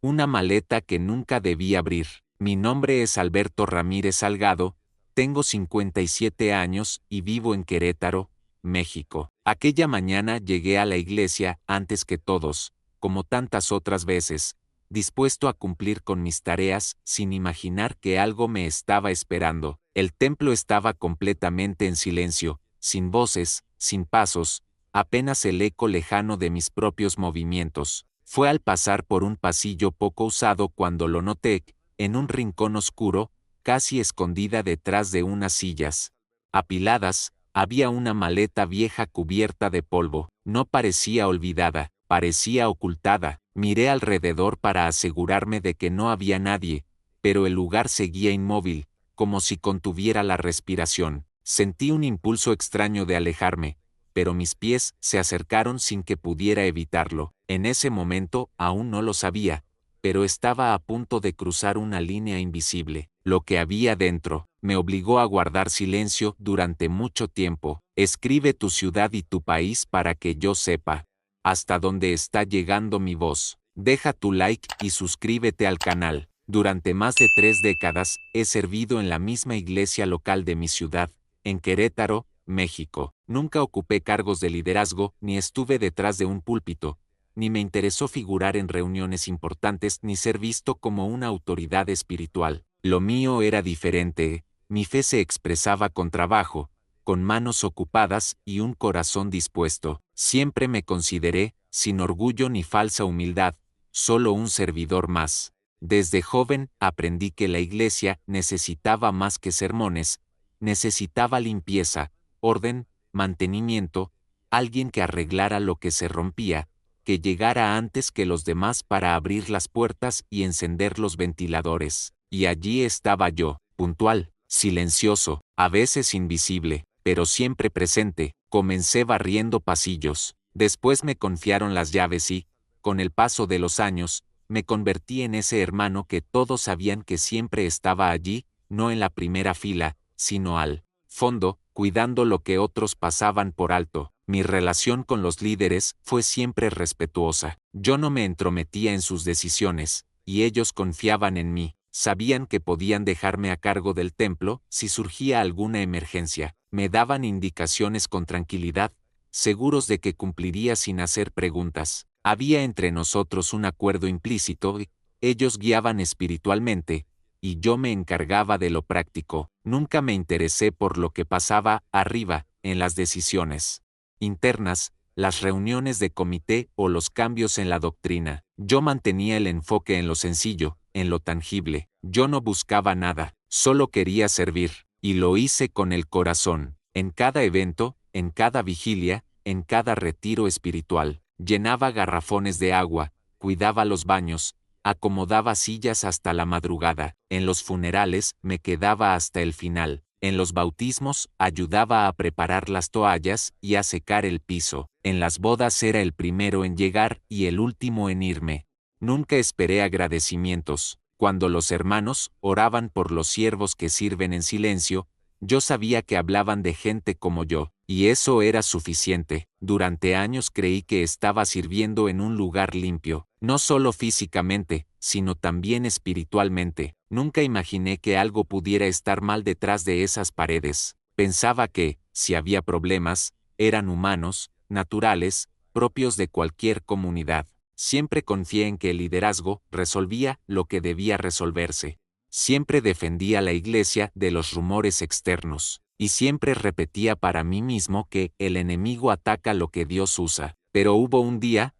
Una maleta que nunca debí abrir. Mi nombre es Alberto Ramírez Salgado, tengo 57 años y vivo en Querétaro, México. Aquella mañana llegué a la iglesia antes que todos, como tantas otras veces, dispuesto a cumplir con mis tareas sin imaginar que algo me estaba esperando. El templo estaba completamente en silencio, sin voces, sin pasos, apenas el eco lejano de mis propios movimientos. Fue al pasar por un pasillo poco usado cuando lo noté, en un rincón oscuro, casi escondida detrás de unas sillas apiladas, había una maleta vieja cubierta de polvo. No parecía olvidada, parecía ocultada. Miré alrededor para asegurarme de que no había nadie, pero el lugar seguía inmóvil, como si contuviera la respiración. Sentí un impulso extraño de alejarme, pero mis pies se acercaron sin que pudiera evitarlo. En ese momento aún no lo sabía, pero estaba a punto de cruzar una línea invisible. Lo que había dentro me obligó a guardar silencio durante mucho tiempo. Escribe tu ciudad y tu país para que yo sepa hasta dónde está llegando mi voz. Deja tu like y suscríbete al canal. Durante más de 3 décadas he servido en la misma iglesia local de mi ciudad, en Querétaro, México. Nunca ocupé cargos de liderazgo ni estuve detrás de un púlpito, ni me interesó figurar en reuniones importantes ni ser visto como una autoridad espiritual. Lo mío era diferente, mi fe se expresaba con trabajo, con manos ocupadas y un corazón dispuesto. Siempre me consideré, sin orgullo ni falsa humildad, solo un servidor más. Desde joven aprendí que la iglesia necesitaba más que sermones, necesitaba limpieza, orden, mantenimiento, alguien que arreglara lo que se rompía, que llegara antes que los demás para abrir las puertas y encender los ventiladores. Y allí estaba yo, puntual, silencioso, a veces invisible, pero siempre presente. Comencé barriendo pasillos, después me confiaron las llaves y, con el paso de los años, me convertí en ese hermano que todos sabían que siempre estaba allí, no en la primera fila, sino al fondo, cuidando lo que otros pasaban por alto. Mi relación con los líderes fue siempre respetuosa. Yo no me entrometía en sus decisiones, y ellos confiaban en mí. Sabían que podían dejarme a cargo del templo si surgía alguna emergencia. Me daban indicaciones con tranquilidad, seguros de que cumpliría sin hacer preguntas. Había entre nosotros un acuerdo implícito, ellos guiaban espiritualmente, y yo me encargaba de lo práctico. Nunca me interesé por lo que pasaba arriba, en las decisiones internas, las reuniones de comité o los cambios en la doctrina. Yo mantenía el enfoque en lo sencillo, en lo tangible. Yo no buscaba nada, solo quería servir, y lo hice con el corazón. En cada evento, en cada vigilia, en cada retiro espiritual, llenaba garrafones de agua, cuidaba los baños, acomodaba sillas hasta la madrugada. En los funerales me quedaba hasta el final. En los bautismos ayudaba a preparar las toallas y a secar el piso. En las bodas era el primero en llegar y el último en irme. Nunca esperé agradecimientos. Cuando los hermanos oraban por los siervos que sirven en silencio, yo sabía que hablaban de gente como yo, y eso era suficiente. Durante años creí que estaba sirviendo en un lugar limpio, no solo físicamente, sino también espiritualmente. Nunca imaginé que algo pudiera estar mal detrás de esas paredes. Pensaba que, si había problemas, eran humanos, naturales, propios de cualquier comunidad. Siempre confié en que el liderazgo resolvía lo que debía resolverse. Siempre defendía la iglesia de los rumores externos, y siempre repetía para mí mismo que el enemigo ataca lo que Dios usa. Pero hubo un día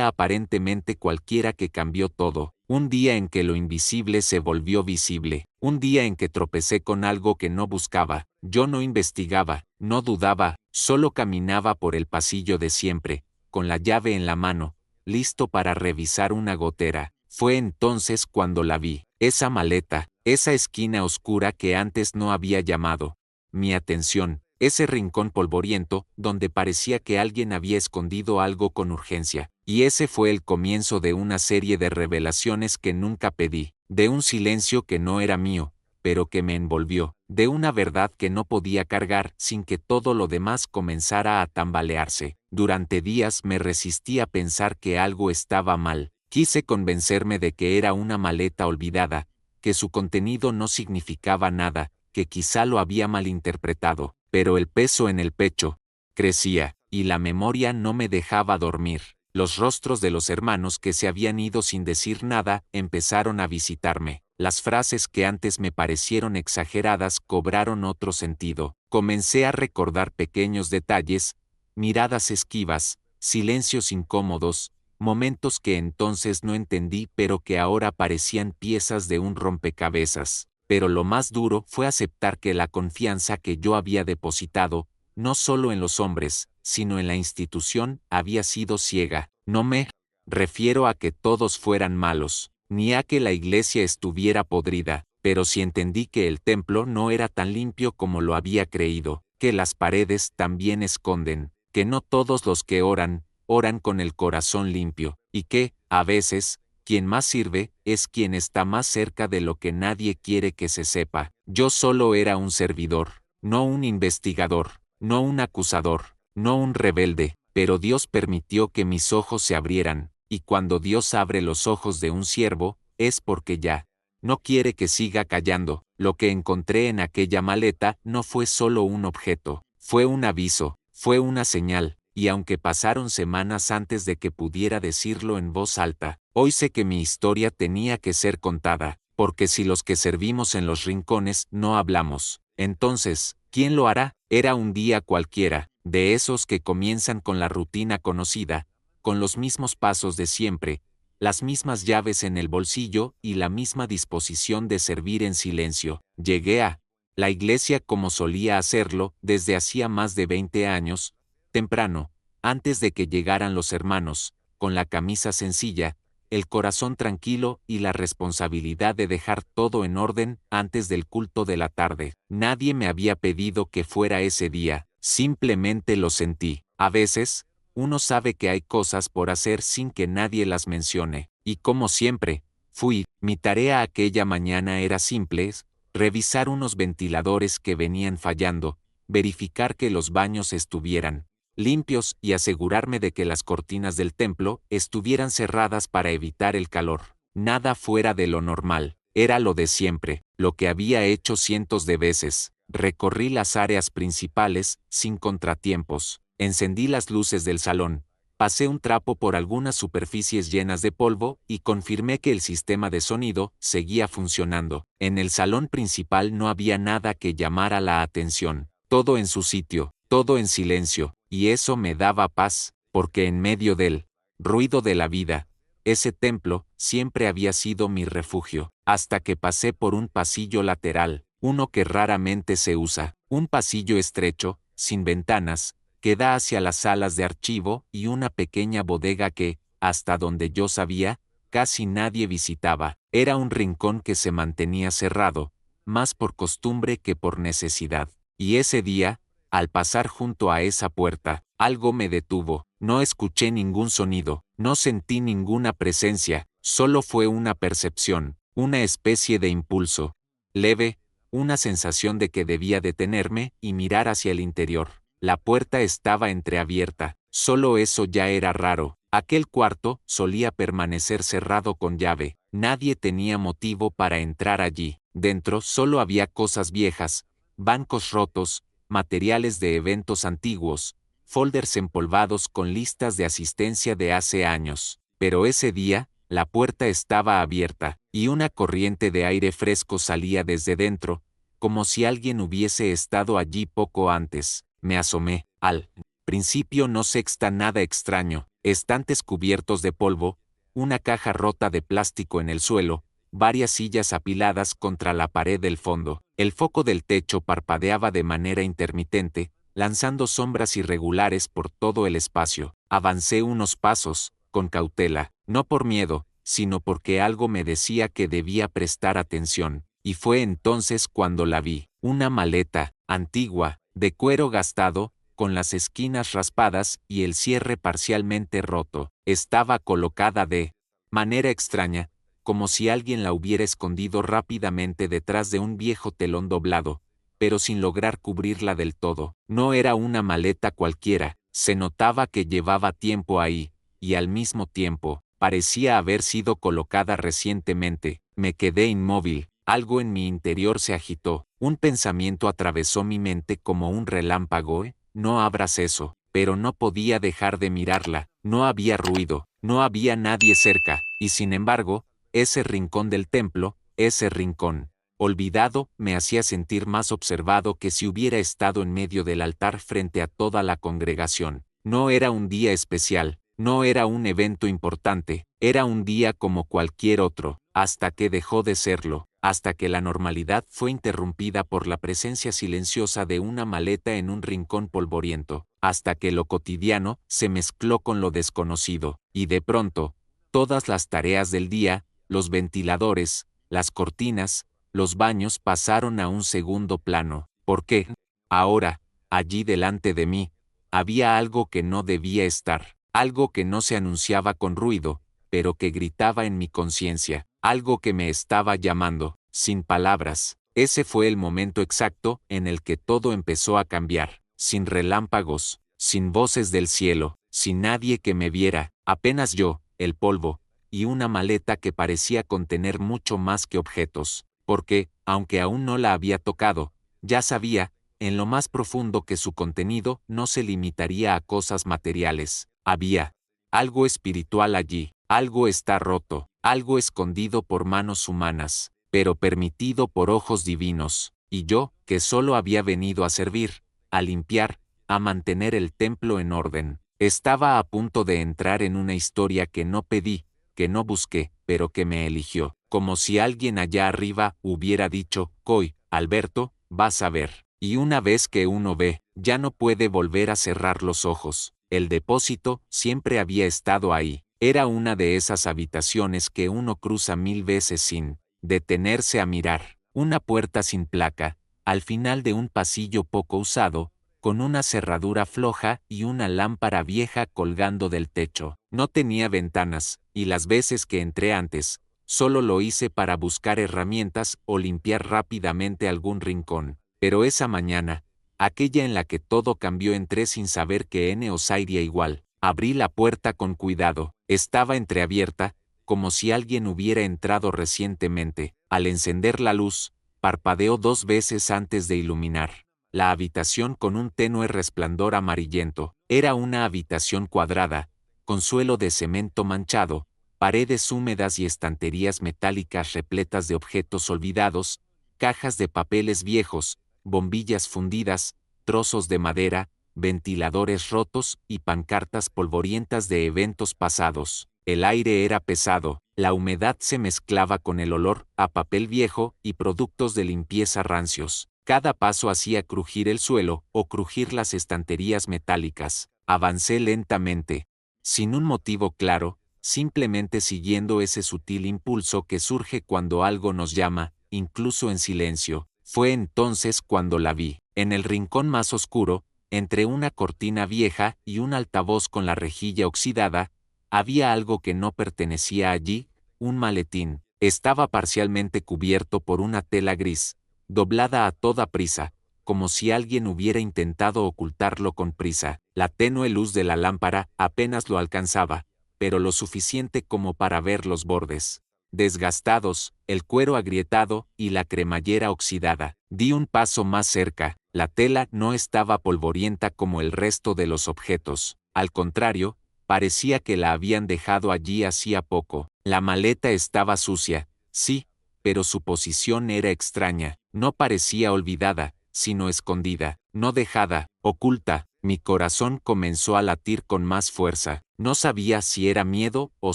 aparentemente cualquiera que cambió todo, un día en que lo invisible se volvió visible, un día en que tropecé con algo que no buscaba. Yo no investigaba, no dudaba, solo caminaba por el pasillo de siempre, con la llave en la mano, listo para revisar una gotera. Fue entonces cuando la vi, esa maleta, esa esquina oscura que antes no había llamado mi atención, ese rincón polvoriento donde parecía que alguien había escondido algo con urgencia. Y ese fue el comienzo de una serie de revelaciones que nunca pedí, de un silencio que no era mío, pero que me envolvió, de una verdad que no podía cargar sin que todo lo demás comenzara a tambalearse. Durante días me resistí a pensar que algo estaba mal, Quise convencerme de que era una maleta olvidada, que su contenido no significaba nada, que quizá lo había malinterpretado, pero el peso en el pecho crecía, y la memoria no me dejaba dormir. Los rostros de los hermanos que se habían ido sin decir nada empezaron a visitarme. Las frases que antes me parecieron exageradas cobraron otro sentido. Comencé a recordar pequeños detalles, miradas esquivas, silencios incómodos, momentos que entonces no entendí pero que ahora parecían piezas de un rompecabezas. Pero lo más duro fue aceptar que la confianza que yo había depositado, no solo en los hombres, sino en la institución, había sido ciega. No me refiero a que todos fueran malos, ni a que la iglesia estuviera podrida, pero sí entendí que el templo no era tan limpio como lo había creído, que las paredes también esconden, que no todos los que oran, oran con el corazón limpio, y que, a veces, quien más sirve es quien está más cerca de lo que nadie quiere que se sepa. Yo solo era un servidor, no un investigador, no un acusador, no un rebelde, pero Dios permitió que mis ojos se abrieran, y cuando Dios abre los ojos de un siervo, es porque ya no quiere que siga callando. Lo que encontré en aquella maleta no fue solo un objeto, fue un aviso, fue una señal, y aunque pasaron semanas antes de que pudiera decirlo en voz alta, hoy sé que mi historia tenía que ser contada, porque si los que servimos en los rincones no hablamos, entonces, ¿quién lo hará? Era un día cualquiera, de esos que comienzan con la rutina conocida, con los mismos pasos de siempre, las mismas llaves en el bolsillo y la misma disposición de servir en silencio. Llegué a la iglesia como solía hacerlo desde hacía más de 20 años, temprano, antes de que llegaran los hermanos, con la camisa sencilla, el corazón tranquilo y la responsabilidad de dejar todo en orden antes del culto de la tarde. Nadie me había pedido que fuera ese día, simplemente lo sentí. A veces, uno sabe que hay cosas por hacer sin que nadie las mencione, y como siempre, fui. Mi tarea aquella mañana era simple, revisar unos ventiladores que venían fallando, verificar que los baños estuvieran limpios y asegurarme de que las cortinas del templo estuvieran cerradas para evitar el calor. Nada fuera de lo normal, era lo de siempre, lo que había hecho cientos de veces. Recorrí las áreas principales, sin contratiempos, encendí las luces del salón, pasé un trapo por algunas superficies llenas de polvo y confirmé que el sistema de sonido seguía funcionando. En el salón principal no había nada que llamara la atención, todo en su sitio, todo en silencio, y eso me daba paz, porque en medio del ruido de la vida, ese templo siempre había sido mi refugio, hasta que pasé por un pasillo lateral, uno que raramente se usa, un pasillo estrecho, sin ventanas, que da hacia las salas de archivo y una pequeña bodega que, hasta donde yo sabía, casi nadie visitaba. Era un rincón que se mantenía cerrado, más por costumbre que por necesidad. Y ese día, al pasar junto a esa puerta, algo me detuvo. No escuché ningún sonido, no sentí ninguna presencia, solo fue una percepción, una especie de impulso leve, una sensación de que debía detenerme y mirar hacia el interior. La puerta estaba entreabierta, solo eso ya era raro. Aquel cuarto solía permanecer cerrado con llave, nadie tenía motivo para entrar allí. Dentro solo había cosas viejas, bancos rotos, materiales de eventos antiguos, folders empolvados con listas de asistencia de hace años. Pero ese día, la puerta estaba abierta, y una corriente de aire fresco salía desde dentro, como si alguien hubiese estado allí poco antes. Me asomé. Al principio no sexta nada extraño, estantes cubiertos de polvo, una caja rota de plástico en el suelo, varias sillas apiladas contra la pared del fondo. El foco del techo parpadeaba de manera intermitente, lanzando sombras irregulares por todo el espacio. Avancé unos pasos, con cautela, no por miedo, sino porque algo me decía que debía prestar atención, y fue entonces cuando la vi. Una maleta, antigua, de cuero gastado, con las esquinas raspadas y el cierre parcialmente roto. Estaba colocada de manera extraña, como si alguien la hubiera escondido rápidamente detrás de un viejo telón doblado, pero sin lograr cubrirla del todo. No era una maleta cualquiera, se notaba que llevaba tiempo ahí, y al mismo tiempo, Parecía haber sido colocada recientemente. Me quedé inmóvil, algo en mi interior se agitó. Un pensamiento atravesó mi mente como un relámpago. No abras eso. Pero no podía dejar de mirarla. No había ruido, no había nadie cerca, y sin embargo, ese rincón del templo, ese rincón olvidado, me hacía sentir más observado que si hubiera estado en medio del altar frente a toda la congregación. No era un día especial, no era un evento importante, era un día como cualquier otro, hasta que dejó de serlo, hasta que la normalidad fue interrumpida por la presencia silenciosa de una maleta en un rincón polvoriento, hasta que lo cotidiano se mezcló con lo desconocido, y de pronto, todas las tareas del día, los ventiladores, las cortinas, los baños pasaron a un segundo plano, porque, ahora, allí delante de mí, había algo que no debía estar, algo que no se anunciaba con ruido, pero que gritaba en mi conciencia, algo que me estaba llamando, sin palabras. Ese fue el momento exacto en el que todo empezó a cambiar, sin relámpagos, sin voces del cielo, sin nadie que me viera, apenas yo, el polvo, y una maleta que parecía contener mucho más que objetos, porque, aunque aún no la había tocado, ya sabía, en lo más profundo que su contenido no se limitaría a cosas materiales. Había algo espiritual allí, algo está roto, algo escondido por manos humanas, pero permitido por ojos divinos, y yo, que solo había venido a servir, a limpiar, a mantener el templo en orden, estaba a punto de entrar en una historia que no pedí, que no busqué, pero que me eligió, como si alguien allá arriba hubiera dicho, Coy, Alberto, vas a ver. Y una vez que uno ve, ya no puede volver a cerrar los ojos. El depósito siempre había estado ahí. Era una de esas habitaciones que uno cruza 1000 veces sin detenerse a mirar. Una puerta sin placa, al final de un pasillo poco usado, con una cerradura floja y una lámpara vieja colgando del techo. No tenía ventanas, y las veces que entré antes, solo lo hice para buscar herramientas o limpiar rápidamente algún rincón. Pero esa mañana, aquella en la que todo cambió, entré sin saber que N os iría igual. Abrí la puerta con cuidado, estaba entreabierta, como si alguien hubiera entrado recientemente. Al encender la luz, parpadeó 2 veces antes de iluminar la habitación con un tenue resplandor amarillento. Era una habitación cuadrada, con suelo de cemento manchado, paredes húmedas y estanterías metálicas repletas de objetos olvidados, cajas de papeles viejos, bombillas fundidas, trozos de madera, ventiladores rotos y pancartas polvorientas de eventos pasados. El aire era pesado, la humedad se mezclaba con el olor a papel viejo y productos de limpieza rancios. Cada paso hacía crujir el suelo o crujir las estanterías metálicas. Avancé lentamente, sin un motivo claro, simplemente siguiendo ese sutil impulso que surge cuando algo nos llama, incluso en silencio. Fue entonces cuando la vi, en el rincón más oscuro, entre una cortina vieja y un altavoz con la rejilla oxidada, había algo que no pertenecía allí, un maletín. Estaba parcialmente cubierto por una tela gris, doblada a toda prisa, como si alguien hubiera intentado ocultarlo con prisa. La tenue luz de la lámpara apenas lo alcanzaba, pero lo suficiente como para ver los bordes desgastados, el cuero agrietado y la cremallera oxidada. Di un paso más cerca. La tela no estaba polvorienta como el resto de los objetos. Al contrario, parecía que la habían dejado allí hacía poco. La maleta estaba sucia, sí, pero su posición era extraña. No parecía olvidada, sino escondida, no dejada, oculta. Mi corazón comenzó a latir con más fuerza. No sabía si era miedo o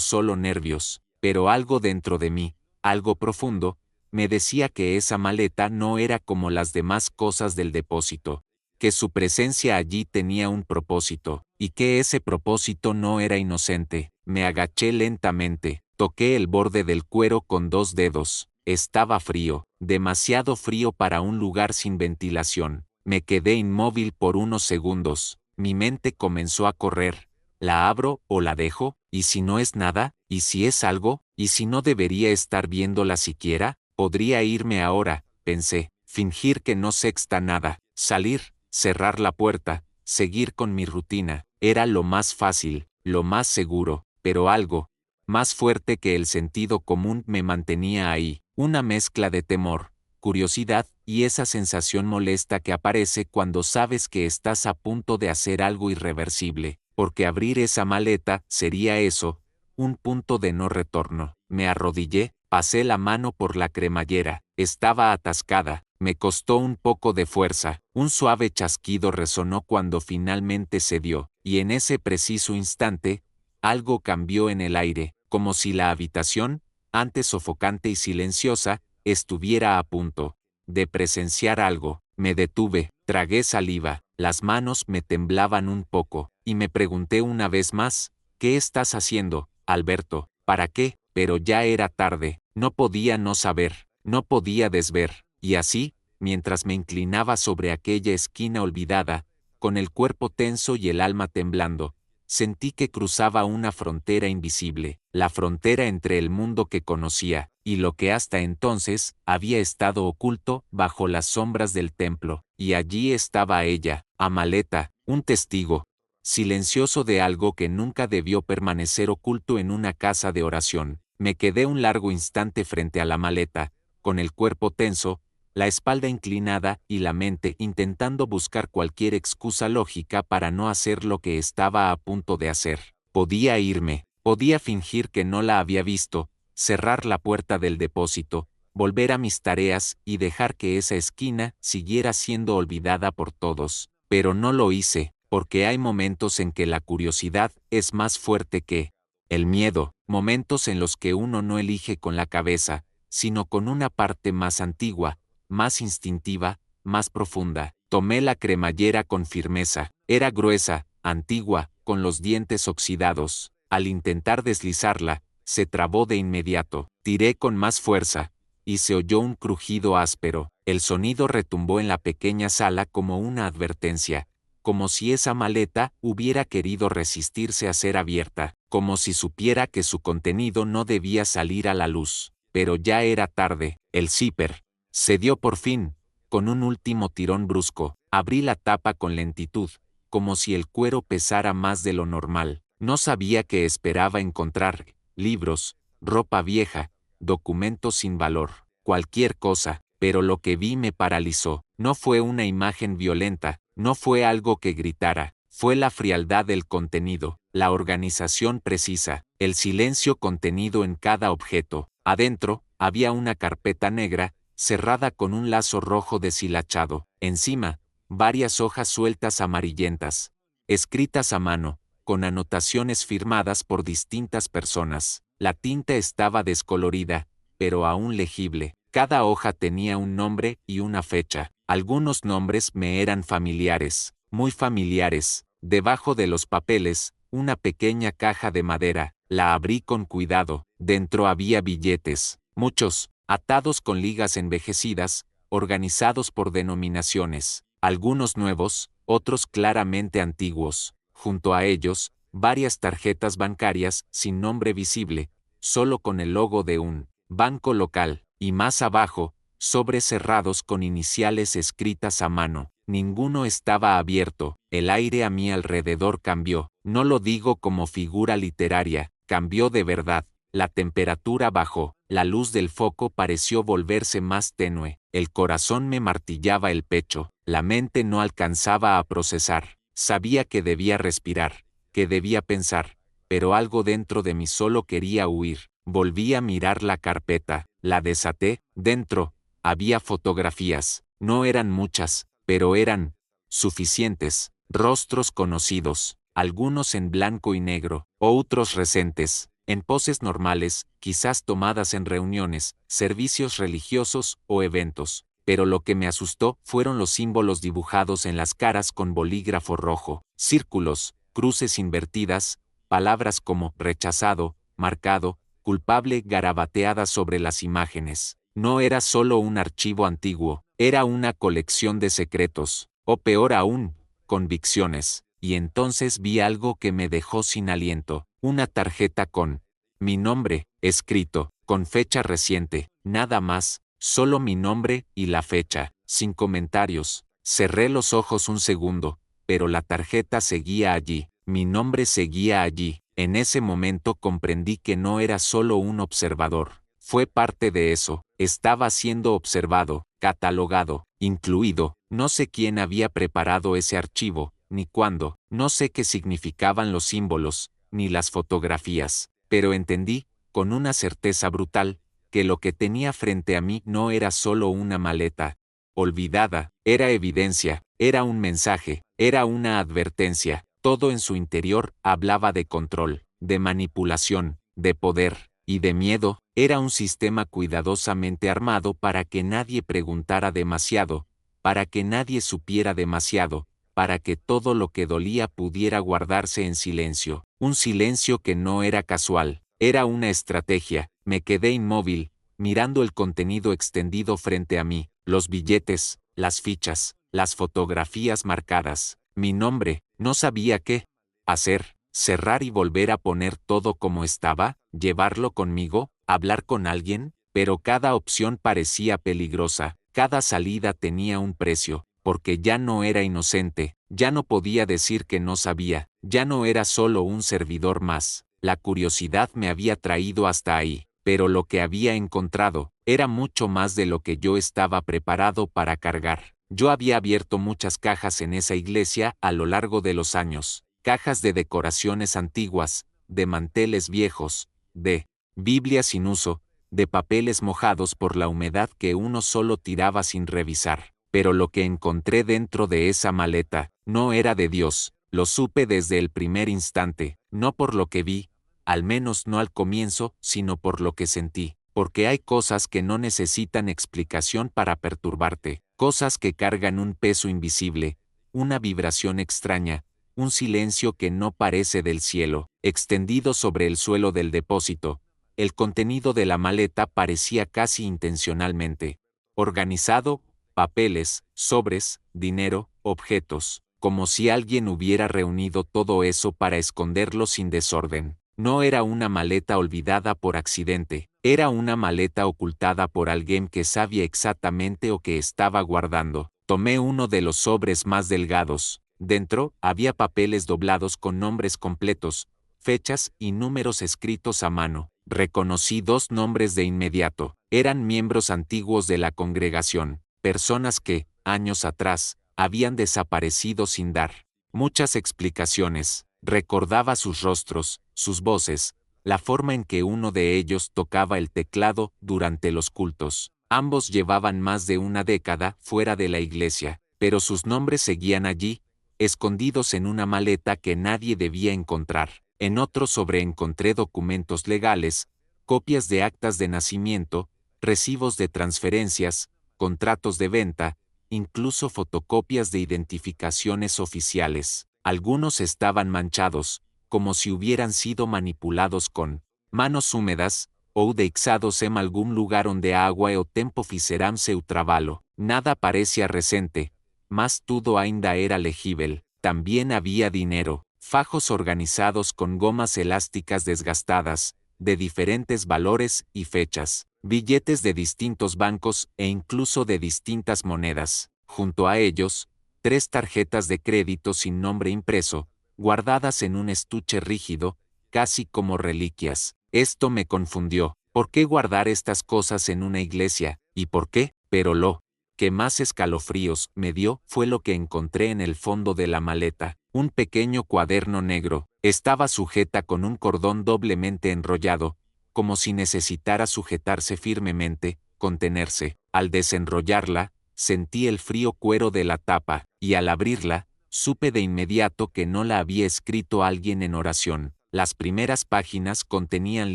solo nervios, pero algo dentro de mí, algo profundo, me decía que esa maleta no era como las demás cosas del depósito, que su presencia allí tenía un propósito, y que ese propósito no era inocente. Me agaché lentamente, toqué el borde del cuero con 2 dedos. Estaba frío, demasiado frío para un lugar sin ventilación. Me quedé inmóvil por unos segundos. Mi mente comenzó a correr. ¿La abro o la dejo? ¿Y si no es nada? ¿Y si es algo? ¿Y si no debería estar viéndola siquiera? Podría irme ahora, pensé, fingir que no sexta nada, salir, cerrar la puerta, seguir con mi rutina. Era lo más fácil, lo más seguro, pero algo más fuerte que el sentido común me mantenía ahí, una mezcla de temor, curiosidad y esa sensación molesta que aparece cuando sabes que estás a punto de hacer algo irreversible, porque abrir esa maleta sería eso, un punto de no retorno. Me arrodillé, pasé la mano por la cremallera, estaba atascada, me costó un poco de fuerza, un suave chasquido resonó cuando finalmente cedió, y en ese preciso instante, algo cambió en el aire, como si la habitación, antes sofocante y silenciosa, estuviera a punto de presenciar algo. Me detuve, tragué saliva, las manos me temblaban un poco, y me pregunté una vez más, ¿qué estás haciendo, Alberto? ¿Para qué? Pero ya era tarde, no podía no saber, no podía desver, y así, mientras me inclinaba sobre aquella esquina olvidada, con el cuerpo tenso y el alma temblando, sentí que cruzaba una frontera invisible, la frontera entre el mundo que conocía, y lo que hasta entonces había estado oculto bajo las sombras del templo, y allí estaba ella, Amaleta, un testigo silencioso de algo que nunca debió permanecer oculto en una casa de oración. Me quedé un largo instante frente a la maleta, con el cuerpo tenso, la espalda inclinada y la mente intentando buscar cualquier excusa lógica para no hacer lo que estaba a punto de hacer. Podía irme, podía fingir que no la había visto, cerrar la puerta del depósito, volver a mis tareas y dejar que esa esquina siguiera siendo olvidada por todos. Pero no lo hice, porque hay momentos en que la curiosidad es más fuerte que el miedo, momentos en los que uno no elige con la cabeza, sino con una parte más antigua, más instintiva, más profunda. Tomé la cremallera con firmeza. Era gruesa, antigua, con los dientes oxidados. Al intentar deslizarla, se trabó de inmediato. Tiré con más fuerza, y se oyó un crujido áspero. El sonido retumbó en la pequeña sala como una advertencia, como si esa maleta hubiera querido resistirse a ser abierta, como si supiera que su contenido no debía salir a la luz. Pero ya era tarde. El zipper cedió por fin, con un último tirón brusco. Abrí la tapa con lentitud, como si el cuero pesara más de lo normal. No sabía qué esperaba encontrar: libros, ropa vieja, documentos sin valor, cualquier cosa, pero lo que vi me paralizó. No fue una imagen violenta, no fue algo que gritara, fue la frialdad del contenido, la organización precisa, el silencio contenido en cada objeto. Adentro, había una carpeta negra, cerrada con un lazo rojo deshilachado. Encima, varias hojas sueltas amarillentas, escritas a mano, con anotaciones firmadas por distintas personas. La tinta estaba descolorida, pero aún legible. Cada hoja tenía un nombre y una fecha. Algunos nombres me eran familiares, muy familiares. Debajo de los papeles, una pequeña caja de madera. La abrí con cuidado. Dentro había billetes, muchos, atados con ligas envejecidas, organizados por denominaciones, algunos nuevos, otros claramente antiguos. Junto a ellos, varias tarjetas bancarias sin nombre visible, solo con el logo de un banco local, y más abajo, sobres cerrados con iniciales escritas a mano. Ninguno estaba abierto. El aire a mi alrededor cambió. No lo digo como figura literaria, cambió de verdad. La temperatura bajó, la luz del foco pareció volverse más tenue, el corazón me martillaba el pecho, la mente no alcanzaba a procesar. Sabía que debía respirar, que debía pensar, pero algo dentro de mí solo quería huir. Volví a mirar la carpeta, la desaté. Dentro había fotografías, no eran muchas, pero eran suficientes, rostros conocidos, algunos en blanco y negro, otros recentes, en poses normales, quizás tomadas en reuniones, servicios religiosos o eventos. Pero lo que me asustó fueron los símbolos dibujados en las caras con bolígrafo rojo, círculos, cruces invertidas, palabras como rechazado, marcado, culpable garabateadas sobre las imágenes. No era solo un archivo antiguo, era una colección de secretos, o peor aún, convicciones. Y entonces vi algo que me dejó sin aliento, una tarjeta con mi nombre, escrito, con fecha reciente, nada más, solo mi nombre y la fecha, sin comentarios. Cerré los ojos un segundo, pero la tarjeta seguía allí, mi nombre seguía allí. En ese momento comprendí que no era solo un observador. Fue parte de eso. Estaba siendo observado, catalogado, incluido. No sé quién había preparado ese archivo, ni cuándo. No sé qué significaban los símbolos, ni las fotografías. Pero entendí, con una certeza brutal, que lo que tenía frente a mí no era solo una maleta olvidada, era evidencia, era un mensaje, era una advertencia. Todo en su interior hablaba de control, de manipulación, de poder y de miedo. Era un sistema cuidadosamente armado para que nadie preguntara demasiado, para que nadie supiera demasiado, para que todo lo que dolía pudiera guardarse en silencio. Un silencio que no era casual, era una estrategia. Me quedé inmóvil, mirando el contenido extendido frente a mí, los billetes, las fichas, las fotografías marcadas, mi nombre. No sabía qué hacer, cerrar y volver a poner todo como estaba, llevarlo conmigo, hablar con alguien, pero cada opción parecía peligrosa, cada salida tenía un precio, porque ya no era inocente, ya no podía decir que no sabía, ya no era solo un servidor más. La curiosidad me había traído hasta ahí, pero lo que había encontrado era mucho más de lo que yo estaba preparado para cargar. Yo había abierto muchas cajas en esa iglesia a lo largo de los años, cajas de decoraciones antiguas, de manteles viejos, de Biblias sin uso, de papeles mojados por la humedad que uno solo tiraba sin revisar. Pero lo que encontré dentro de esa maleta no era de Dios. Lo supe desde el primer instante, no por lo que vi, al menos no al comienzo, sino por lo que sentí. Porque hay cosas que no necesitan explicación para perturbarte, cosas que cargan un peso invisible, una vibración extraña, un silencio que no parece del cielo, extendido sobre el suelo del depósito. El contenido de la maleta parecía casi intencionalmente organizado: papeles, sobres, dinero, objetos, como si alguien hubiera reunido todo eso para esconderlo sin desorden. No era una maleta olvidada por accidente, era una maleta ocultada por alguien que sabía exactamente o que estaba guardando. Tomé uno de los sobres más delgados. Dentro había papeles doblados con nombres completos, fechas y números escritos a mano. Reconocí dos nombres de inmediato. Eran miembros antiguos de la congregación, personas que, años atrás, habían desaparecido sin dar muchas explicaciones. Recordaba sus rostros, sus voces, la forma en que uno de ellos tocaba el teclado durante los cultos. Ambos llevaban más de una década fuera de la iglesia, pero sus nombres seguían allí, escondidos en una maleta que nadie debía encontrar. En otro sobre encontré documentos legales, copias de actas de nacimiento, recibos de transferencias, contratos de venta, incluso fotocopias de identificaciones oficiales. Algunos estaban manchados, como si hubieran sido manipulados con manos húmedas, ou deixados en algún lugar onde a agua e o tempo fizeram seu trabalho. Nada parecía recente, mas tudo ainda era legível. También había dinero, fajos organizados con gomas elásticas desgastadas, de diferentes valores y fechas, billetes de distintos bancos e incluso de distintas monedas. Junto a ellos, 3 tarjetas de crédito sin nombre impreso, guardadas en un estuche rígido, casi como reliquias. Esto me confundió. ¿Por qué guardar estas cosas en una iglesia? ¿Y por qué? Pero lo que más escalofríos me dio fue lo que encontré en el fondo de la maleta. Un pequeño cuaderno negro. Estaba sujeta con un cordón doblemente enrollado, como si necesitara sujetarse firmemente, contenerse. Al desenrollarla, sentí el frío cuero de la tapa, y al abrirla, supe de inmediato que no la había escrito alguien en oración. Las primeras páginas contenían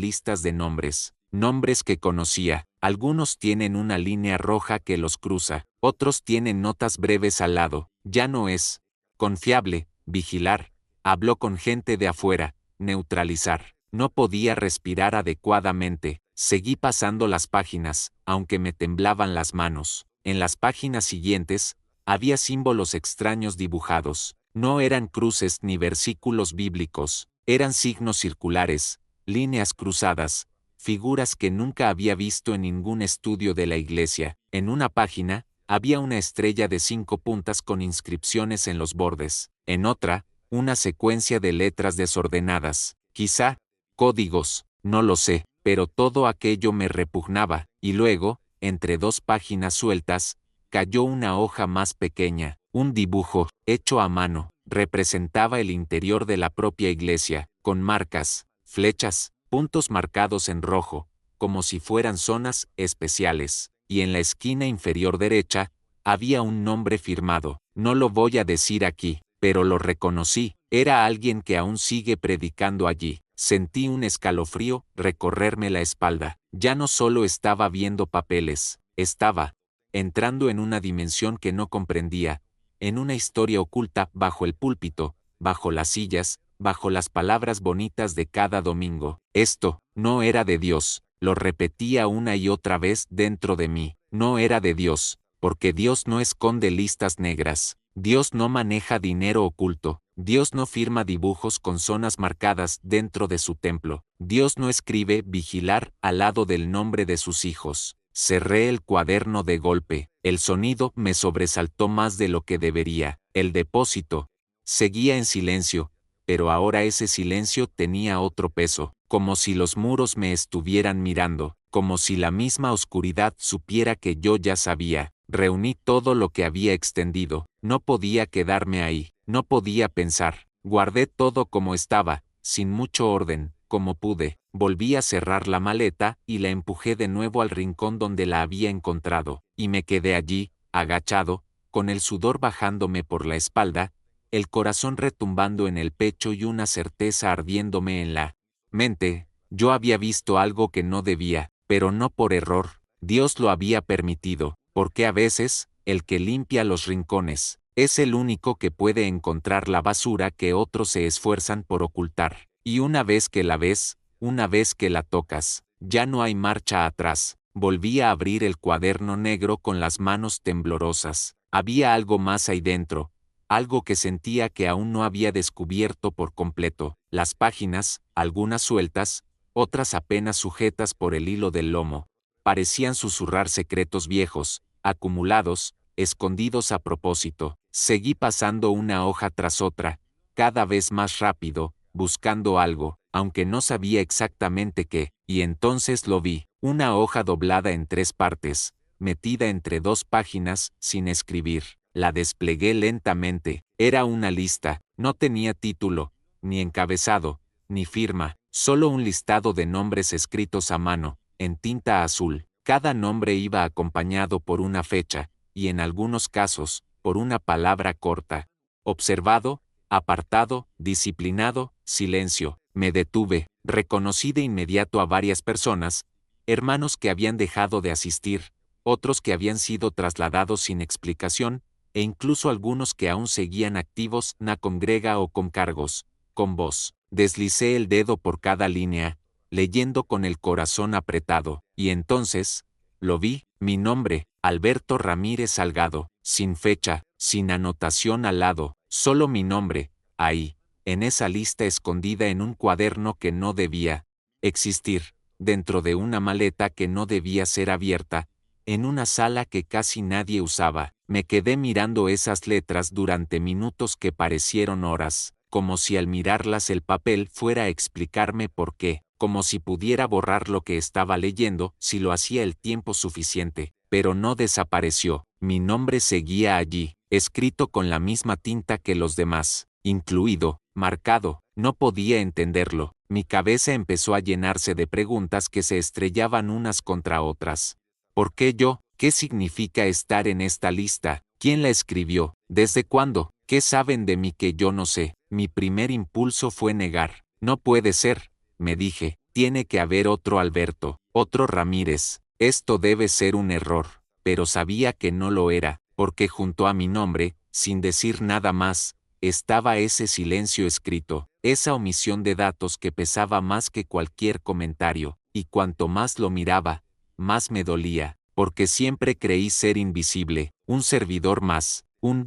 listas de nombres, nombres que conocía. Algunos tienen una línea roja que los cruza, otros tienen notas breves al lado. Ya no es confiable, vigilar, habló con gente de afuera, neutralizar. No podía respirar adecuadamente. Seguí pasando las páginas, aunque me temblaban las manos. En las páginas siguientes, había símbolos extraños dibujados. No eran cruces ni versículos bíblicos, eran signos circulares, líneas cruzadas, figuras que nunca había visto en ningún estudio de la iglesia. En una página, había una estrella de 5 puntas con inscripciones en los bordes. En otra, una secuencia de letras desordenadas, Quizá, códigos, no lo sé, pero todo aquello me repugnaba, y luego, entre dos páginas sueltas, cayó una hoja más pequeña, un dibujo, hecho a mano, representaba el interior de la propia iglesia, con marcas, flechas, puntos marcados en rojo, como si fueran zonas especiales, y en la esquina inferior derecha, había un nombre firmado. No lo voy a decir aquí, pero lo reconocí, era alguien que aún sigue predicando allí. Sentí un escalofrío recorrerme la espalda. Ya no solo estaba viendo papeles, estaba entrando en una dimensión que no comprendía, en una historia oculta bajo el púlpito, bajo las sillas, bajo las palabras bonitas de cada domingo. Esto no era de Dios, lo repetía una y otra vez dentro de mí, no era de Dios, porque Dios no esconde listas negras, Dios no maneja dinero oculto, Dios no firma dibujos con zonas marcadas dentro de su templo, Dios no escribe vigilar al lado del nombre de sus hijos. Cerré el cuaderno de golpe, el sonido me sobresaltó más de lo que debería, el depósito seguía en silencio, pero ahora ese silencio tenía otro peso, como si los muros me estuvieran mirando, como si la misma oscuridad supiera que yo ya sabía. Reuní todo lo que había extendido, no podía quedarme ahí, no podía pensar, guardé todo como estaba, sin mucho orden, como pude, volví a cerrar la maleta y la empujé de nuevo al rincón donde la había encontrado, y me quedé allí, agachado, con el sudor bajándome por la espalda, el corazón retumbando en el pecho y una certeza ardiéndome en la mente. Yo había visto algo que no debía, pero no por error, Dios lo había permitido, porque a veces, el que limpia los rincones, es el único que puede encontrar la basura que otros se esfuerzan por ocultar. Y una vez que la ves, una vez que la tocas, ya no hay marcha atrás. Volví a abrir el cuaderno negro con las manos temblorosas. Había algo más ahí dentro, algo que sentía que aún no había descubierto por completo. Las páginas, algunas sueltas, otras apenas sujetas por el hilo del lomo, parecían susurrar secretos viejos, acumulados, escondidos a propósito. Seguí pasando una hoja tras otra, cada vez más rápido, buscando algo, aunque no sabía exactamente qué, y entonces lo vi, una hoja doblada en 3 partes, metida entre 2 páginas, sin escribir. La desplegué lentamente, era una lista, no tenía título, ni encabezado, ni firma, solo un listado de nombres escritos a mano, en tinta azul. Cada nombre iba acompañado por una fecha, y en algunos casos, por una palabra corta. Observado, apartado, disciplinado, silencio. Me detuve, reconocí de inmediato a varias personas, hermanos que habían dejado de asistir, otros que habían sido trasladados sin explicación, e incluso algunos que aún seguían activos, na congrega o con cargos, con voz. Deslicé el dedo por cada línea, leyendo con el corazón apretado, y entonces, lo vi, mi nombre, Alberto Ramírez Salgado, sin fecha, sin anotación al lado, solo mi nombre, ahí, en esa lista escondida en un cuaderno que no debía existir, dentro de una maleta que no debía ser abierta, en una sala que casi nadie usaba. Me quedé mirando esas letras durante minutos que parecieron horas, como si al mirarlas el papel fuera a explicarme por qué, como si pudiera borrar lo que estaba leyendo si lo hacía el tiempo suficiente, pero no desapareció. Mi nombre seguía allí, escrito con la misma tinta que los demás, incluido, marcado. No podía entenderlo. Mi cabeza empezó a llenarse de preguntas que se estrellaban unas contra otras. ¿Por qué yo? ¿Qué significa estar en esta lista? ¿Quién la escribió? ¿Desde cuándo? ¿Qué saben de mí que yo no sé? Mi primer impulso fue negar. No puede ser, me dije, tiene que haber otro Alberto, otro Ramírez. Esto debe ser un error. Pero sabía que no lo era, porque junto a mi nombre, sin decir nada más, estaba ese silencio escrito, esa omisión de datos que pesaba más que cualquier comentario, y cuanto más lo miraba, más me dolía, porque siempre creí ser invisible, un servidor más, un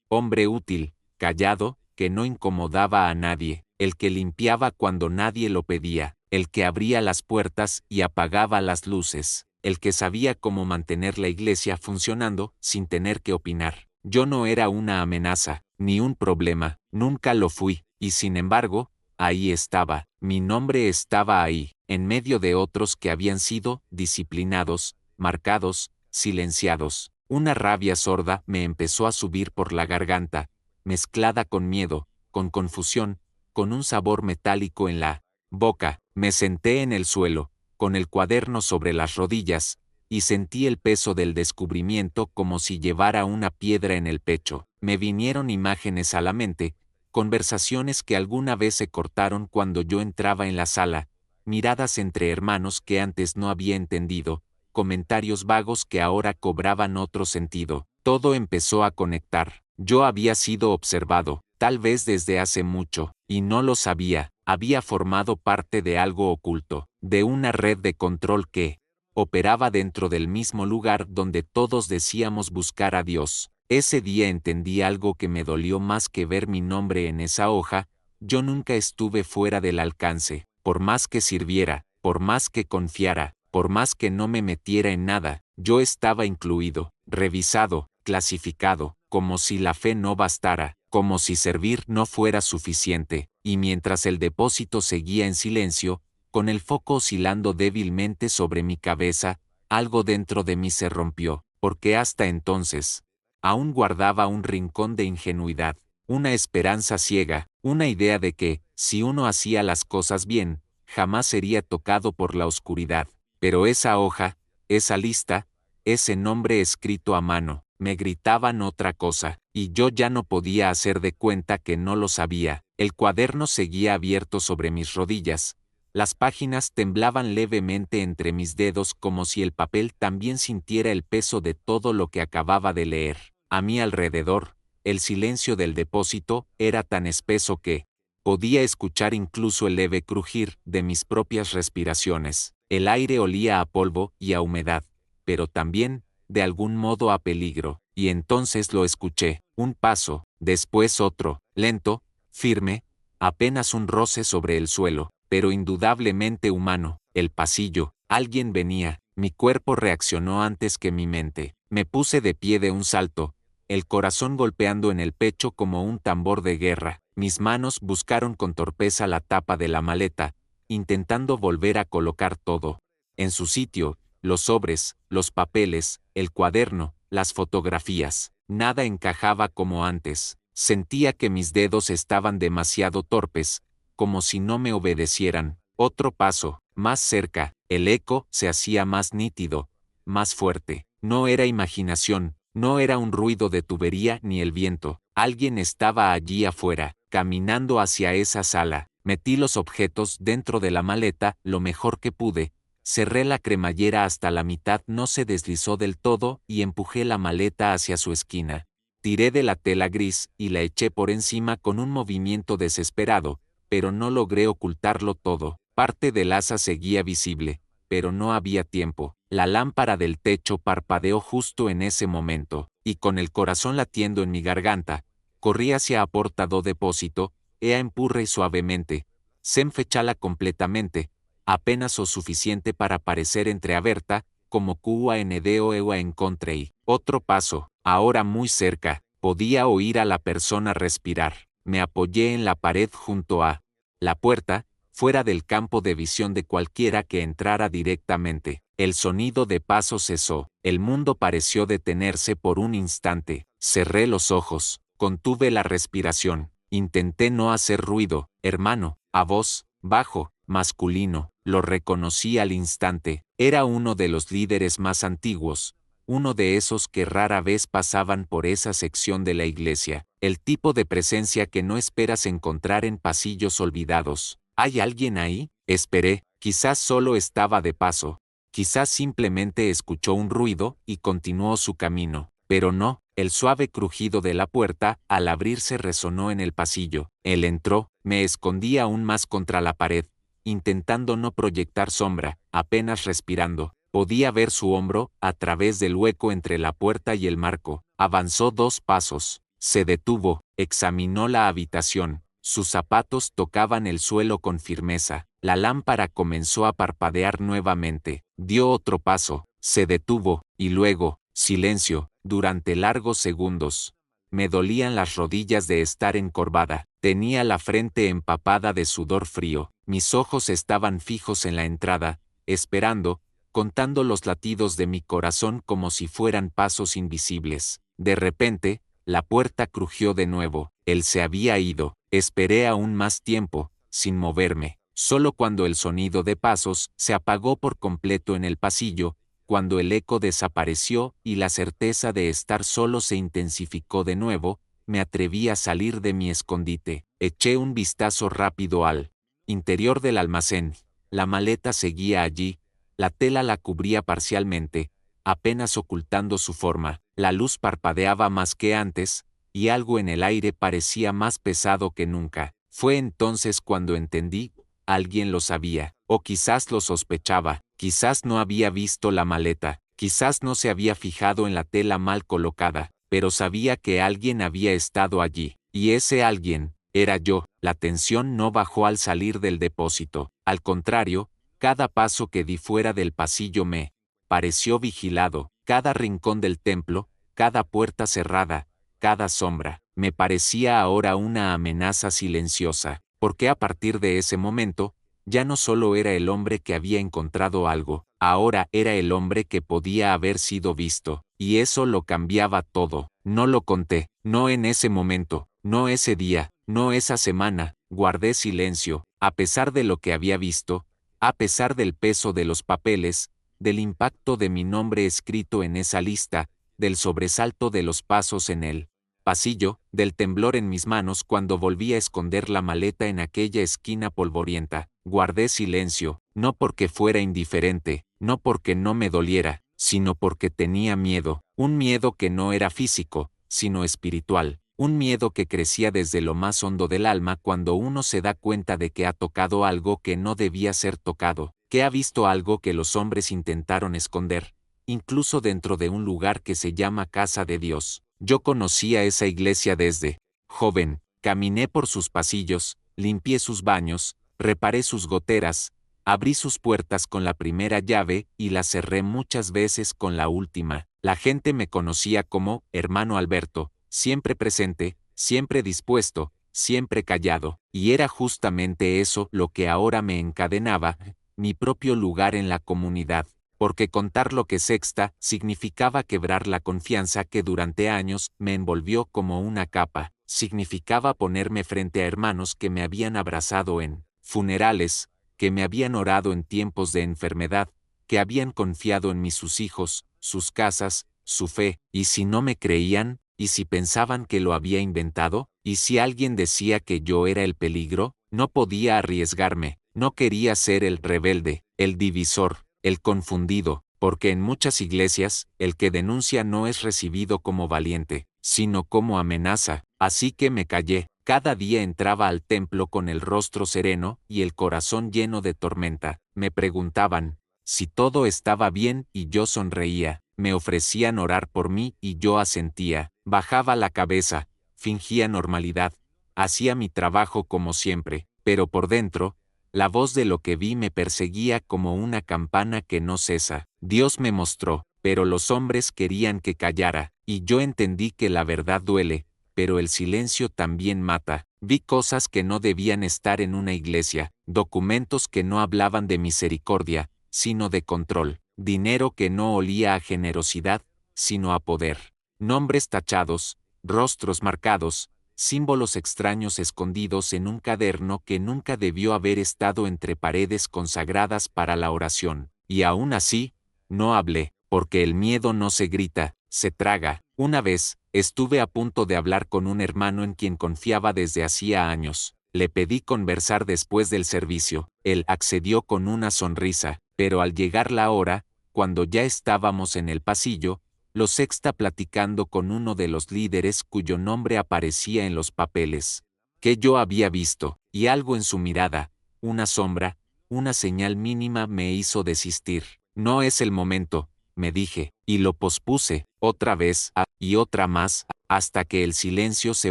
hombre útil, callado, que no incomodaba a nadie, el que limpiaba cuando nadie lo pedía, el que abría las puertas y apagaba las luces, el que sabía cómo mantener la iglesia funcionando sin tener que opinar. Yo no era una amenaza, ni un problema, nunca lo fui, y sin embargo, ahí estaba, mi nombre estaba ahí, en medio de otros que habían sido disciplinados, marcados, silenciados. Una rabia sorda me empezó a subir por la garganta, mezclada con miedo, con confusión, con un sabor metálico en la boca. Me senté en el suelo, con el cuaderno sobre las rodillas, y sentí el peso del descubrimiento como si llevara una piedra en el pecho. Me vinieron imágenes a la mente, conversaciones que alguna vez se cortaron cuando yo entraba en la sala, miradas entre hermanos que antes no había entendido, comentarios vagos que ahora cobraban otro sentido. Todo empezó a conectar. Yo había sido observado, tal vez desde hace mucho, y no lo sabía. Había formado parte de algo oculto, de una red de control que operaba dentro del mismo lugar donde todos decíamos buscar a Dios. Ese día entendí algo que me dolió más que ver mi nombre en esa hoja. Yo nunca estuve fuera del alcance, por más que sirviera, por más que confiara, por más que no me metiera en nada, yo estaba incluido, revisado, clasificado, como si la fe no bastara, como si servir no fuera suficiente, y mientras el depósito seguía en silencio, con el foco oscilando débilmente sobre mi cabeza, algo dentro de mí se rompió, porque hasta entonces, aún guardaba un rincón de ingenuidad, una esperanza ciega, una idea de que, si uno hacía las cosas bien, jamás sería tocado por la oscuridad. Pero esa hoja, esa lista, ese nombre escrito a mano, me gritaban otra cosa, y yo ya no podía hacer de cuenta que no lo sabía. El cuaderno seguía abierto sobre mis rodillas. Las páginas temblaban levemente entre mis dedos como si el papel también sintiera el peso de todo lo que acababa de leer. A mi alrededor, el silencio del depósito era tan espeso que podía escuchar incluso el leve crujir de mis propias respiraciones. El aire olía a polvo y a humedad, pero también, de algún modo, a peligro, y entonces lo escuché, un paso, después otro, lento, firme, apenas un roce sobre el suelo, pero indudablemente humano. El pasillo, alguien venía, mi cuerpo reaccionó antes que mi mente. Me puse de pie de un salto, el corazón golpeando en el pecho como un tambor de guerra. Mis manos buscaron con torpeza la tapa de la maleta, intentando volver a colocar todo en su sitio, los sobres, los papeles, el cuaderno, las fotografías. Nada encajaba como antes. Sentía que mis dedos estaban demasiado torpes, como si no me obedecieran. Otro paso, más cerca, el eco se hacía más nítido, más fuerte. No era imaginación, no era un ruido de tubería ni el viento. Alguien estaba allí afuera, caminando hacia esa sala. Metí los objetos dentro de la maleta lo mejor que pude. Cerré la cremallera hasta la mitad, no se deslizó del todo, y empujé la maleta hacia su esquina. Tiré de la tela gris y la eché por encima con un movimiento desesperado, pero no logré ocultarlo todo. Parte del asa seguía visible, pero no había tiempo. La lámpara del techo parpadeó justo en ese momento, y con el corazón latiendo en mi garganta, corrí hacia a porta do depósito, e a empurré suavemente, sen fechala completamente, apenas o suficiente para parecer entreaberta, como cua enedeo eua encontrei. Otro paso, ahora muy cerca, podía oír a la persona respirar. Me apoyé en la pared junto a la puerta, fuera del campo de visión de cualquiera que entrara directamente. El sonido de pasos cesó. El mundo pareció detenerse por un instante. Cerré los ojos, contuve la respiración. Intenté no hacer ruido. Hermano, a voz, bajo, masculino, lo reconocí al instante. Era uno de los líderes más antiguos, uno de esos que rara vez pasaban por esa sección de la iglesia, el tipo de presencia que no esperas encontrar en pasillos olvidados. ¿Hay alguien ahí? Esperé, quizás solo estaba de paso, quizás simplemente escuchó un ruido y continuó su camino, pero no, el suave crujido de la puerta al abrirse resonó en el pasillo. Él entró, me escondí aún más contra la pared, intentando no proyectar sombra, apenas respirando. Podía ver su hombro a través del hueco entre la puerta y el marco. Avanzó 2 pasos, se detuvo, examinó la habitación. Sus zapatos tocaban el suelo con firmeza. La lámpara comenzó a parpadear nuevamente. Dio otro paso, se detuvo, y luego, silencio, durante largos segundos. Me dolían las rodillas de estar encorvada. Tenía la frente empapada de sudor frío, mis ojos estaban fijos en la entrada, esperando, contando los latidos de mi corazón como si fueran pasos invisibles. De repente, la puerta crujió de nuevo, él se había ido. Esperé aún más tiempo, sin moverme. Solo cuando el sonido de pasos se apagó por completo en el pasillo, cuando el eco desapareció y la certeza de estar solo se intensificó de nuevo, me atreví a salir de mi escondite. Eché un vistazo rápido al interior del almacén. La maleta seguía allí, la tela la cubría parcialmente, apenas ocultando su forma. La luz parpadeaba más que antes, y algo en el aire parecía más pesado que nunca. Fue entonces cuando entendí, alguien lo sabía, o quizás lo sospechaba, quizás no había visto la maleta, quizás no se había fijado en la tela mal colocada, pero sabía que alguien había estado allí, y ese alguien, era yo. La tensión no bajó al salir del depósito, al contrario, cada paso que di fuera del pasillo me pareció vigilado, cada rincón del templo, cada puerta cerrada, cada sombra, me parecía ahora una amenaza silenciosa, porque a partir de ese momento, ya no solo era el hombre que había encontrado algo, ahora era el hombre que podía haber sido visto, y eso lo cambiaba todo. No lo conté, no en ese momento, no ese día, no esa semana, guardé silencio, a pesar de lo que había visto, a pesar del peso de los papeles, del impacto de mi nombre escrito en esa lista, del sobresalto de los pasos en el pasillo, del temblor en mis manos cuando volví a esconder la maleta en aquella esquina polvorienta. Guardé silencio, no porque fuera indiferente, no porque no me doliera, sino porque tenía miedo, un miedo que no era físico, sino espiritual, un miedo que crecía desde lo más hondo del alma cuando uno se da cuenta de que ha tocado algo que no debía ser tocado, que ha visto algo que los hombres intentaron esconder, incluso dentro de un lugar que se llama casa de Dios. Yo conocía esa iglesia desde joven, caminé por sus pasillos, limpié sus baños, reparé sus goteras, abrí sus puertas con la primera llave y las cerré muchas veces con la última. La gente me conocía como hermano Alberto, siempre presente, siempre dispuesto, siempre callado, y era justamente eso lo que ahora me encadenaba, mi propio lugar en la comunidad, porque contar lo que sexta significaba quebrar la confianza que durante años me envolvió como una capa, significaba ponerme frente a hermanos que me habían abrazado en funerales, que me habían orado en tiempos de enfermedad, que habían confiado en mí sus hijos, sus casas, su fe, y si no me creían, y si pensaban que lo había inventado, y si alguien decía que yo era el peligro, no podía arriesgarme, no quería ser el rebelde, el divisor, el confundido, porque en muchas iglesias, el que denuncia no es recibido como valiente, sino como amenaza, así que me callé. Cada día entraba al templo con el rostro sereno y el corazón lleno de tormenta. Me preguntaban si todo estaba bien y yo sonreía. Me ofrecían orar por mí y yo asentía. Bajaba la cabeza, fingía normalidad, hacía mi trabajo como siempre, pero por dentro, la voz de lo que vi me perseguía como una campana que no cesa. Dios me mostró, pero los hombres querían que callara, y yo entendí que la verdad duele, pero el silencio también mata. Vi cosas que no debían estar en una iglesia, documentos que no hablaban de misericordia, sino de control, dinero que no olía a generosidad, sino a poder, nombres tachados, rostros marcados, símbolos extraños escondidos en un caderno que nunca debió haber estado entre paredes consagradas para la oración, y aún así, no hablé, porque el miedo no se grita, se traga. Una vez, estuve a punto de hablar con un hermano en quien confiaba desde hacía años. Le pedí conversar después del servicio. Él accedió con una sonrisa, pero al llegar la hora, cuando ya estábamos en el pasillo, lo sexta platicando con uno de los líderes cuyo nombre aparecía en los papeles, que yo había visto, y algo en su mirada, una sombra, una señal mínima me hizo desistir. No es el momento, me dije, y lo pospuse, otra vez, y otra más, hasta que el silencio se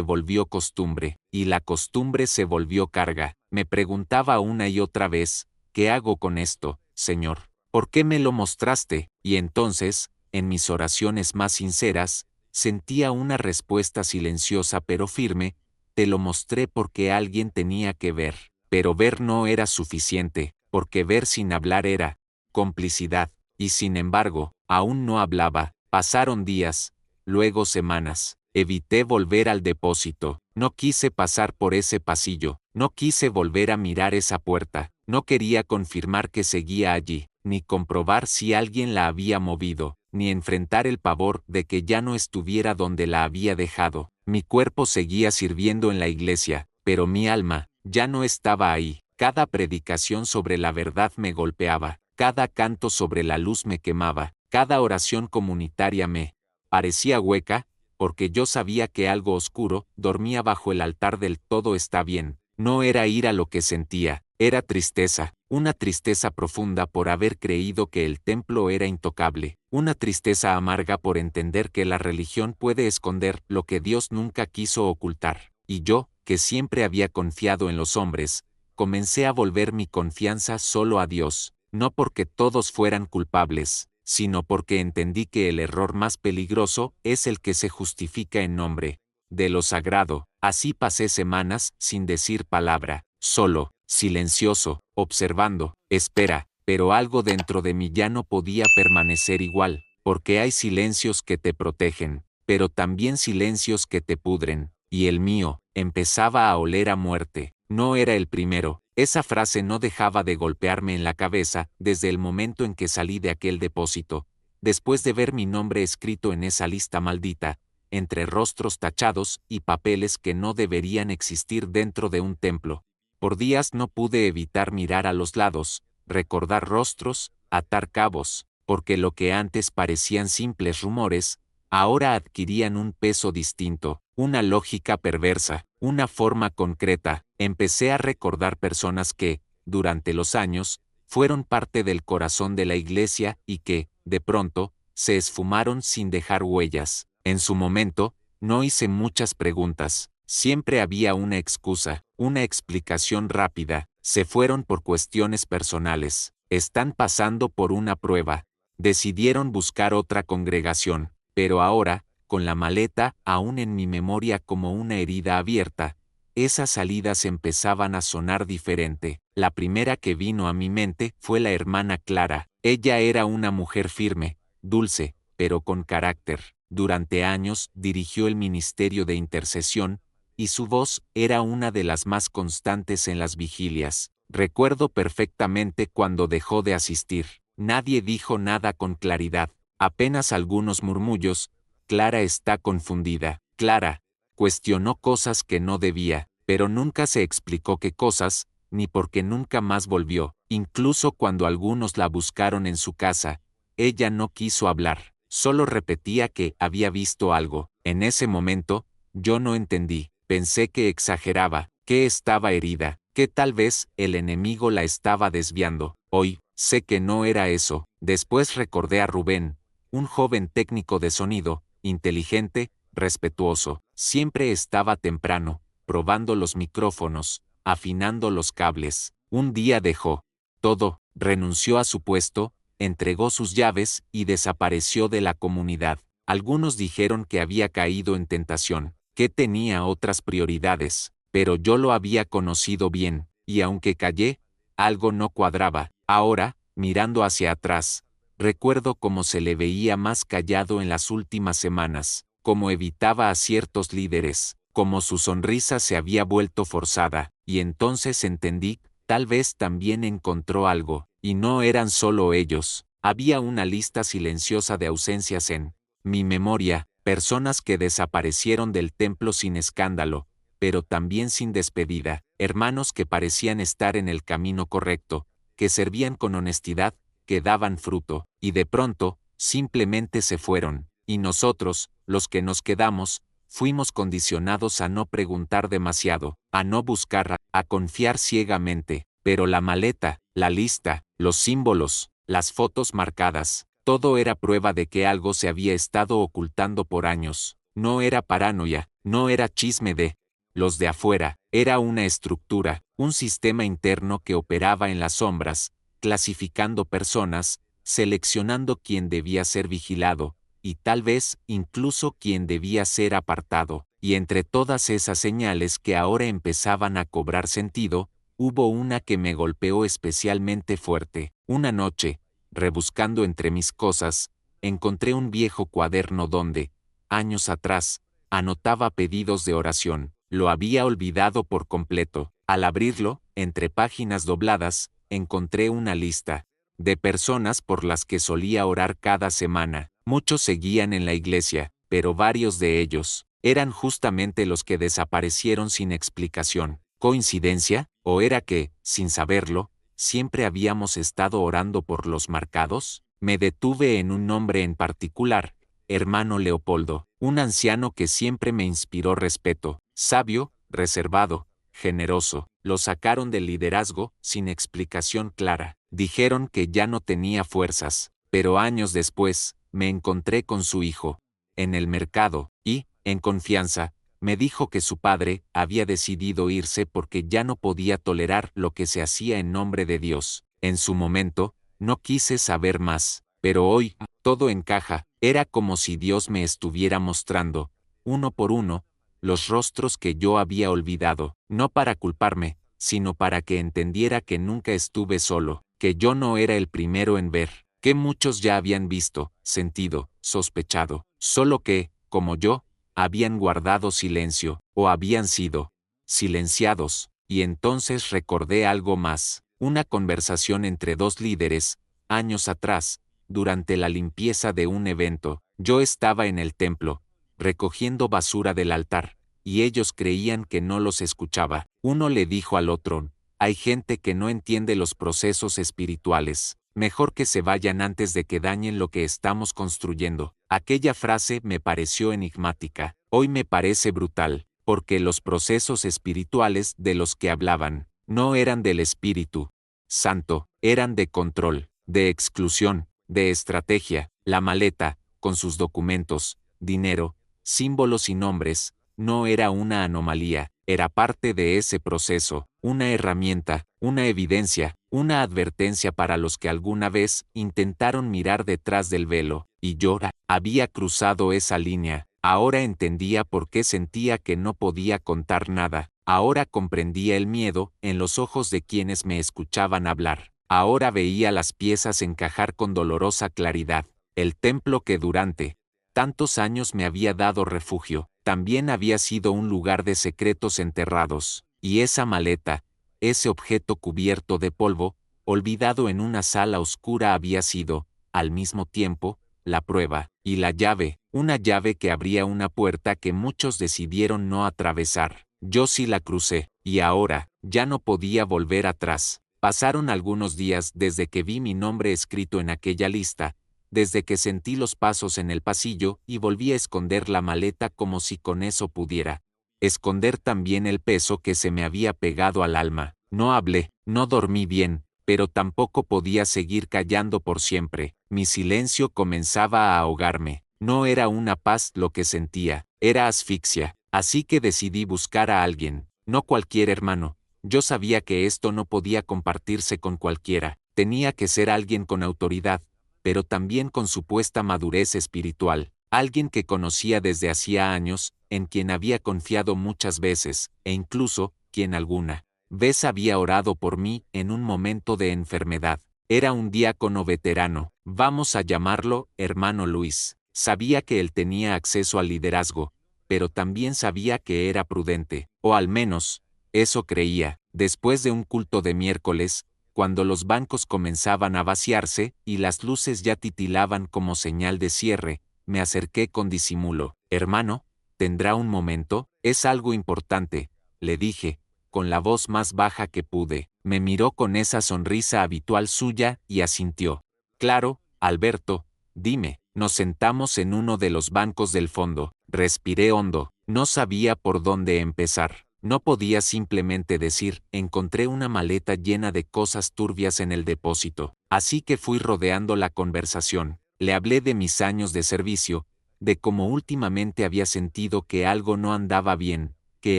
volvió costumbre, y la costumbre se volvió carga. Me preguntaba una y otra vez, ¿qué hago con esto, Señor? ¿Por qué me lo mostraste? Y entonces, en mis oraciones más sinceras, sentía una respuesta silenciosa pero firme, Te lo mostré porque alguien tenía que ver. Pero ver no era suficiente, porque ver sin hablar era complicidad. Y sin embargo, aún no hablaba. Pasaron días, luego semanas. Evité volver al depósito. No quise pasar por ese pasillo. No quise volver a mirar esa puerta. No quería confirmar que seguía allí, ni comprobar si alguien la había movido, ni enfrentar el pavor de que ya no estuviera donde la había dejado. Mi cuerpo seguía sirviendo en la iglesia, pero mi alma ya no estaba ahí. Cada predicación sobre la verdad me golpeaba, cada canto sobre la luz me quemaba, cada oración comunitaria me parecía hueca, porque yo sabía que algo oscuro dormía bajo el altar del todo está bien. No era ira lo que sentía, era tristeza, una tristeza profunda por haber creído que el templo era intocable, una tristeza amarga por entender que la religión puede esconder lo que Dios nunca quiso ocultar. Y yo, que siempre había confiado en los hombres, comencé a volver mi confianza solo a Dios, no porque todos fueran culpables, sino porque entendí que el error más peligroso es el que se justifica en nombre de lo sagrado. Así pasé semanas sin decir palabra, solo, silencioso, observando. Espera, pero algo dentro de mí ya no podía permanecer igual, porque hay silencios que te protegen, pero también silencios que te pudren, y el mío empezaba a oler a muerte. No era el primero. Esa frase no dejaba de golpearme en la cabeza desde el momento en que salí de aquel depósito, después de ver mi nombre escrito en esa lista maldita, entre rostros tachados y papeles que no deberían existir dentro de un templo. Por días no pude evitar mirar a los lados, recordar rostros, atar cabos, porque lo que antes parecían simples rumores, ahora adquirían un peso distinto, una lógica perversa, una forma concreta. Empecé a recordar personas que, durante los años, fueron parte del corazón de la iglesia y que, de pronto, se esfumaron sin dejar huellas. En su momento, no hice muchas preguntas, siempre había una excusa, una explicación rápida. Se fueron por cuestiones personales, están pasando por una prueba, decidieron buscar otra congregación, pero ahora, con la maleta aún en mi memoria como una herida abierta, esas salidas empezaban a sonar diferente. La primera que vino a mi mente fue la hermana Clara. Ella era una mujer firme, dulce, pero con carácter. Durante años dirigió el ministerio de intercesión, y su voz era una de las más constantes en las vigilias. Recuerdo perfectamente cuando dejó de asistir. Nadie dijo nada con claridad, apenas algunos murmullos. Clara está confundida. Clara cuestionó cosas que no debía, pero nunca se explicó qué cosas, ni por qué nunca más volvió. Incluso cuando algunos la buscaron en su casa, ella no quiso hablar, solo repetía que había visto algo. En ese momento, yo no entendí, pensé que exageraba, que estaba herida, que tal vez el enemigo la estaba desviando. Hoy, sé que no era eso. Después recordé a Rubén, un joven técnico de sonido, inteligente, respetuoso, siempre estaba temprano, probando los micrófonos, afinando los cables. Un día dejó todo, renunció a su puesto, entregó sus llaves y desapareció de la comunidad. Algunos dijeron que había caído en tentación, que tenía otras prioridades, pero yo lo había conocido bien, y aunque callé, algo no cuadraba. Ahora, mirando hacia atrás, recuerdo cómo se le veía más callado en las últimas semanas, cómo evitaba a ciertos líderes, cómo su sonrisa se había vuelto forzada, y entonces entendí, tal vez también encontró algo, y no eran solo ellos. Había una lista silenciosa de ausencias en mi memoria, personas que desaparecieron del templo sin escándalo, pero también sin despedida, hermanos que parecían estar en el camino correcto, que servían con honestidad, que daban fruto, y de pronto, simplemente se fueron, y nosotros, los que nos quedamos, fuimos condicionados a no preguntar demasiado, a no buscar, a confiar ciegamente, pero la maleta, la lista, los símbolos, las fotos marcadas, todo era prueba de que algo se había estado ocultando por años. No era paranoia, no era chisme de los de afuera, era una estructura, un sistema interno que operaba en las sombras, clasificando personas, seleccionando quién debía ser vigilado, y tal vez incluso quién debía ser apartado. Y entre todas esas señales que ahora empezaban a cobrar sentido, hubo una que me golpeó especialmente fuerte. Una noche, rebuscando entre mis cosas, encontré un viejo cuaderno donde, años atrás, anotaba pedidos de oración. Lo había olvidado por completo. Al abrirlo, entre páginas dobladas, encontré una lista de personas por las que solía orar cada semana. Muchos seguían en la iglesia, pero varios de ellos eran justamente los que desaparecieron sin explicación. ¿Coincidencia? ¿O era que, sin saberlo, siempre habíamos estado orando por los marcados? Me detuve en un nombre en particular, hermano Leopoldo, un anciano que siempre me inspiró respeto, sabio, reservado, generoso. Lo sacaron del liderazgo, sin explicación clara. Dijeron que ya no tenía fuerzas, pero años después, me encontré con su hijo, en el mercado, y, en confianza, me dijo que su padre había decidido irse porque ya no podía tolerar lo que se hacía en nombre de Dios. En su momento, no quise saber más, pero hoy, todo encaja. Era como si Dios me estuviera mostrando, uno por uno, los rostros que yo había olvidado, no para culparme, sino para que entendiera que nunca estuve solo, que yo no era el primero en ver, que muchos ya habían visto, sentido, sospechado, solo que, como yo, habían guardado silencio, o habían sido silenciados, y entonces recordé algo más, una conversación entre dos líderes, años atrás, durante la limpieza de un evento. Yo estaba en el templo, recogiendo basura del altar, y ellos creían que no los escuchaba. Uno le dijo al otro, hay gente que no entiende los procesos espirituales, mejor que se vayan antes de que dañen lo que estamos construyendo. Aquella frase me pareció enigmática, hoy me parece brutal, porque los procesos espirituales de los que hablaban, no eran del Espíritu Santo, eran de control, de exclusión, de estrategia. La maleta, con sus documentos, dinero, símbolos y nombres, no era una anomalía, era parte de ese proceso, una herramienta, una evidencia, una advertencia para los que alguna vez intentaron mirar detrás del velo, y yo había cruzado esa línea. Ahora entendía por qué sentía que no podía contar nada, ahora comprendía el miedo en los ojos de quienes me escuchaban hablar, ahora veía las piezas encajar con dolorosa claridad. El templo que durante tantos años me había dado refugio, también había sido un lugar de secretos enterrados, y esa maleta, ese objeto cubierto de polvo, olvidado en una sala oscura había sido, al mismo tiempo, la prueba, y la llave, una llave que abría una puerta que muchos decidieron no atravesar. Yo sí la crucé, y ahora, ya no podía volver atrás. Pasaron algunos días desde que vi mi nombre escrito en aquella lista, desde que sentí los pasos en el pasillo y volví a esconder la maleta como si con eso pudiera esconder también el peso que se me había pegado al alma. No hablé, no dormí bien, pero tampoco podía seguir callando por siempre. Mi silencio comenzaba a ahogarme. No era una paz lo que sentía, era asfixia. Así que decidí buscar a alguien, no cualquier hermano. Yo sabía que esto no podía compartirse con cualquiera, tenía que ser alguien con autoridad, pero también con supuesta madurez espiritual, alguien que conocía desde hacía años, en quien había confiado muchas veces, e incluso, quien alguna vez había orado por mí en un momento de enfermedad. Era un diácono veterano, vamos a llamarlo hermano Luis. Sabía que él tenía acceso al liderazgo, pero también sabía que era prudente, o al menos, eso creía. Después de un culto de miércoles, cuando los bancos comenzaban a vaciarse y las luces ya titilaban como señal de cierre, me acerqué con disimulo. Hermano, ¿tendrá un momento? Es algo importante, le dije, con la voz más baja que pude. Me miró con esa sonrisa habitual suya y asintió. Claro, Alberto, dime. Nos sentamos en uno de los bancos del fondo. Respiré hondo, no sabía por dónde empezar. No podía simplemente decir, encontré una maleta llena de cosas turbias en el depósito. Así que fui rodeando la conversación. Le hablé de mis años de servicio, de cómo últimamente había sentido que algo no andaba bien, que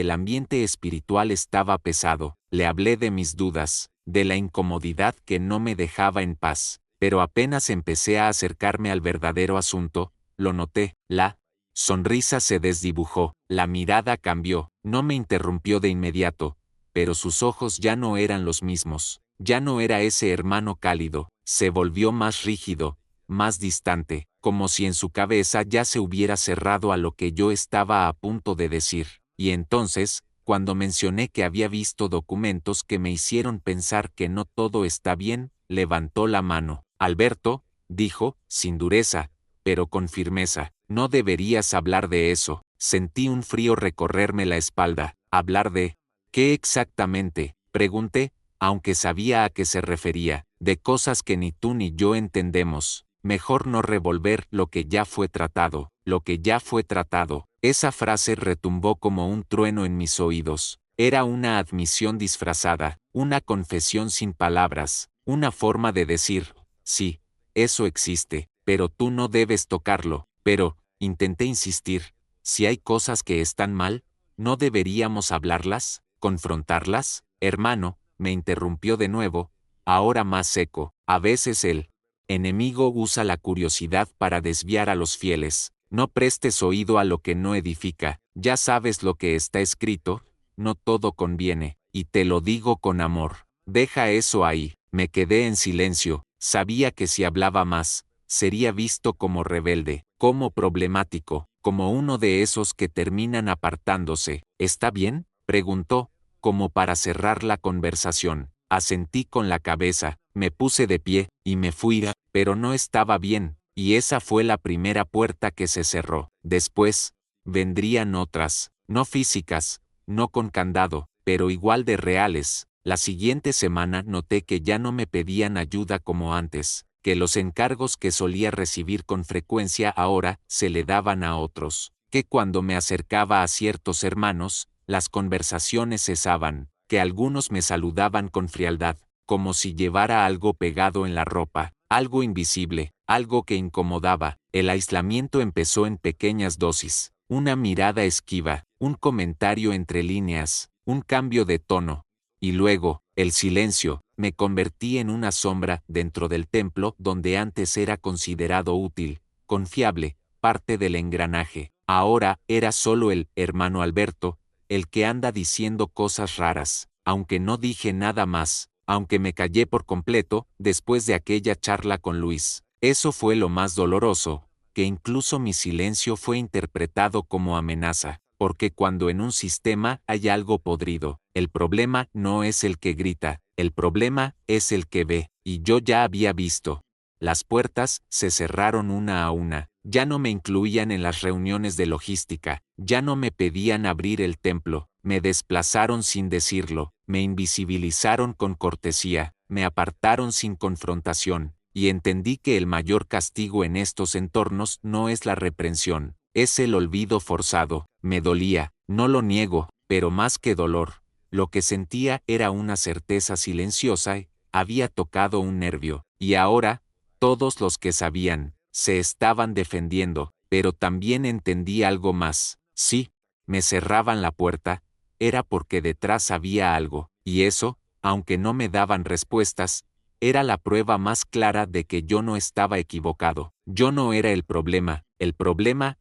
el ambiente espiritual estaba pesado. Le hablé de mis dudas, de la incomodidad que no me dejaba en paz. Pero apenas empecé a acercarme al verdadero asunto, lo noté, la sonrisa se desdibujó, la mirada cambió, no me interrumpió de inmediato, pero sus ojos ya no eran los mismos, ya no era ese hermano cálido, se volvió más rígido, más distante, como si en su cabeza ya se hubiera cerrado a lo que yo estaba a punto de decir, y entonces, cuando mencioné que había visto documentos que me hicieron pensar que no todo está bien, levantó la mano. Alberto, dijo, sin dureza, pero con firmeza, no deberías hablar de eso. Sentí un frío recorrerme la espalda. ¿Hablar de qué exactamente? Pregunté, aunque sabía a qué se refería, de cosas que ni tú ni yo entendemos. Mejor no revolver lo que ya fue tratado, lo que ya fue tratado. Esa frase retumbó como un trueno en mis oídos. Era una admisión disfrazada, una confesión sin palabras, una forma de decir, sí, eso existe, pero tú no debes tocarlo. Pero, intenté insistir, si hay cosas que están mal, ¿no deberíamos hablarlas, confrontarlas? Hermano, me interrumpió de nuevo, ahora más seco. A veces el enemigo usa la curiosidad para desviar a los fieles. No prestes oído a lo que no edifica, ya sabes lo que está escrito, no todo conviene, y te lo digo con amor. Deja eso ahí. Me quedé en silencio, sabía que si hablaba más, sería visto como rebelde, como problemático, como uno de esos que terminan apartándose. ¿Está bien?, preguntó, como para cerrar la conversación. Asentí con la cabeza, me puse de pie, y me fui, pero no estaba bien, y esa fue la primera puerta que se cerró. Después, vendrían otras, no físicas, no con candado, pero igual de reales. La siguiente semana noté que ya no me pedían ayuda como antes, que los encargos que solía recibir con frecuencia ahora se le daban a otros, que cuando me acercaba a ciertos hermanos, las conversaciones cesaban, que algunos me saludaban con frialdad, como si llevara algo pegado en la ropa, algo invisible, algo que incomodaba. El aislamiento empezó en pequeñas dosis, una mirada esquiva, un comentario entre líneas, un cambio de tono. Y luego, el silencio. Me convertí en una sombra dentro del templo donde antes era considerado útil, confiable, parte del engranaje. Ahora era solo el hermano Alberto, el que anda diciendo cosas raras, aunque no dije nada más, aunque me callé por completo después de aquella charla con Luis. Eso fue lo más doloroso, que incluso mi silencio fue interpretado como amenaza. Porque cuando en un sistema hay algo podrido, el problema no es el que grita, el problema es el que ve, y yo ya había visto. Las puertas se cerraron una a una, ya no me incluían en las reuniones de logística, ya no me pedían abrir el templo, me desplazaron sin decirlo, me invisibilizaron con cortesía, me apartaron sin confrontación, y entendí que el mayor castigo en estos entornos no es la reprensión, es el olvido forzado. Me dolía, no lo niego, pero más que dolor, lo que sentía era una certeza silenciosa, había tocado un nervio, y ahora, todos los que sabían, se estaban defendiendo, pero también entendí algo más. Sí, me cerraban la puerta, era porque detrás había algo, y eso, aunque no me daban respuestas, era la prueba más clara de que yo no estaba equivocado. Yo no era el problema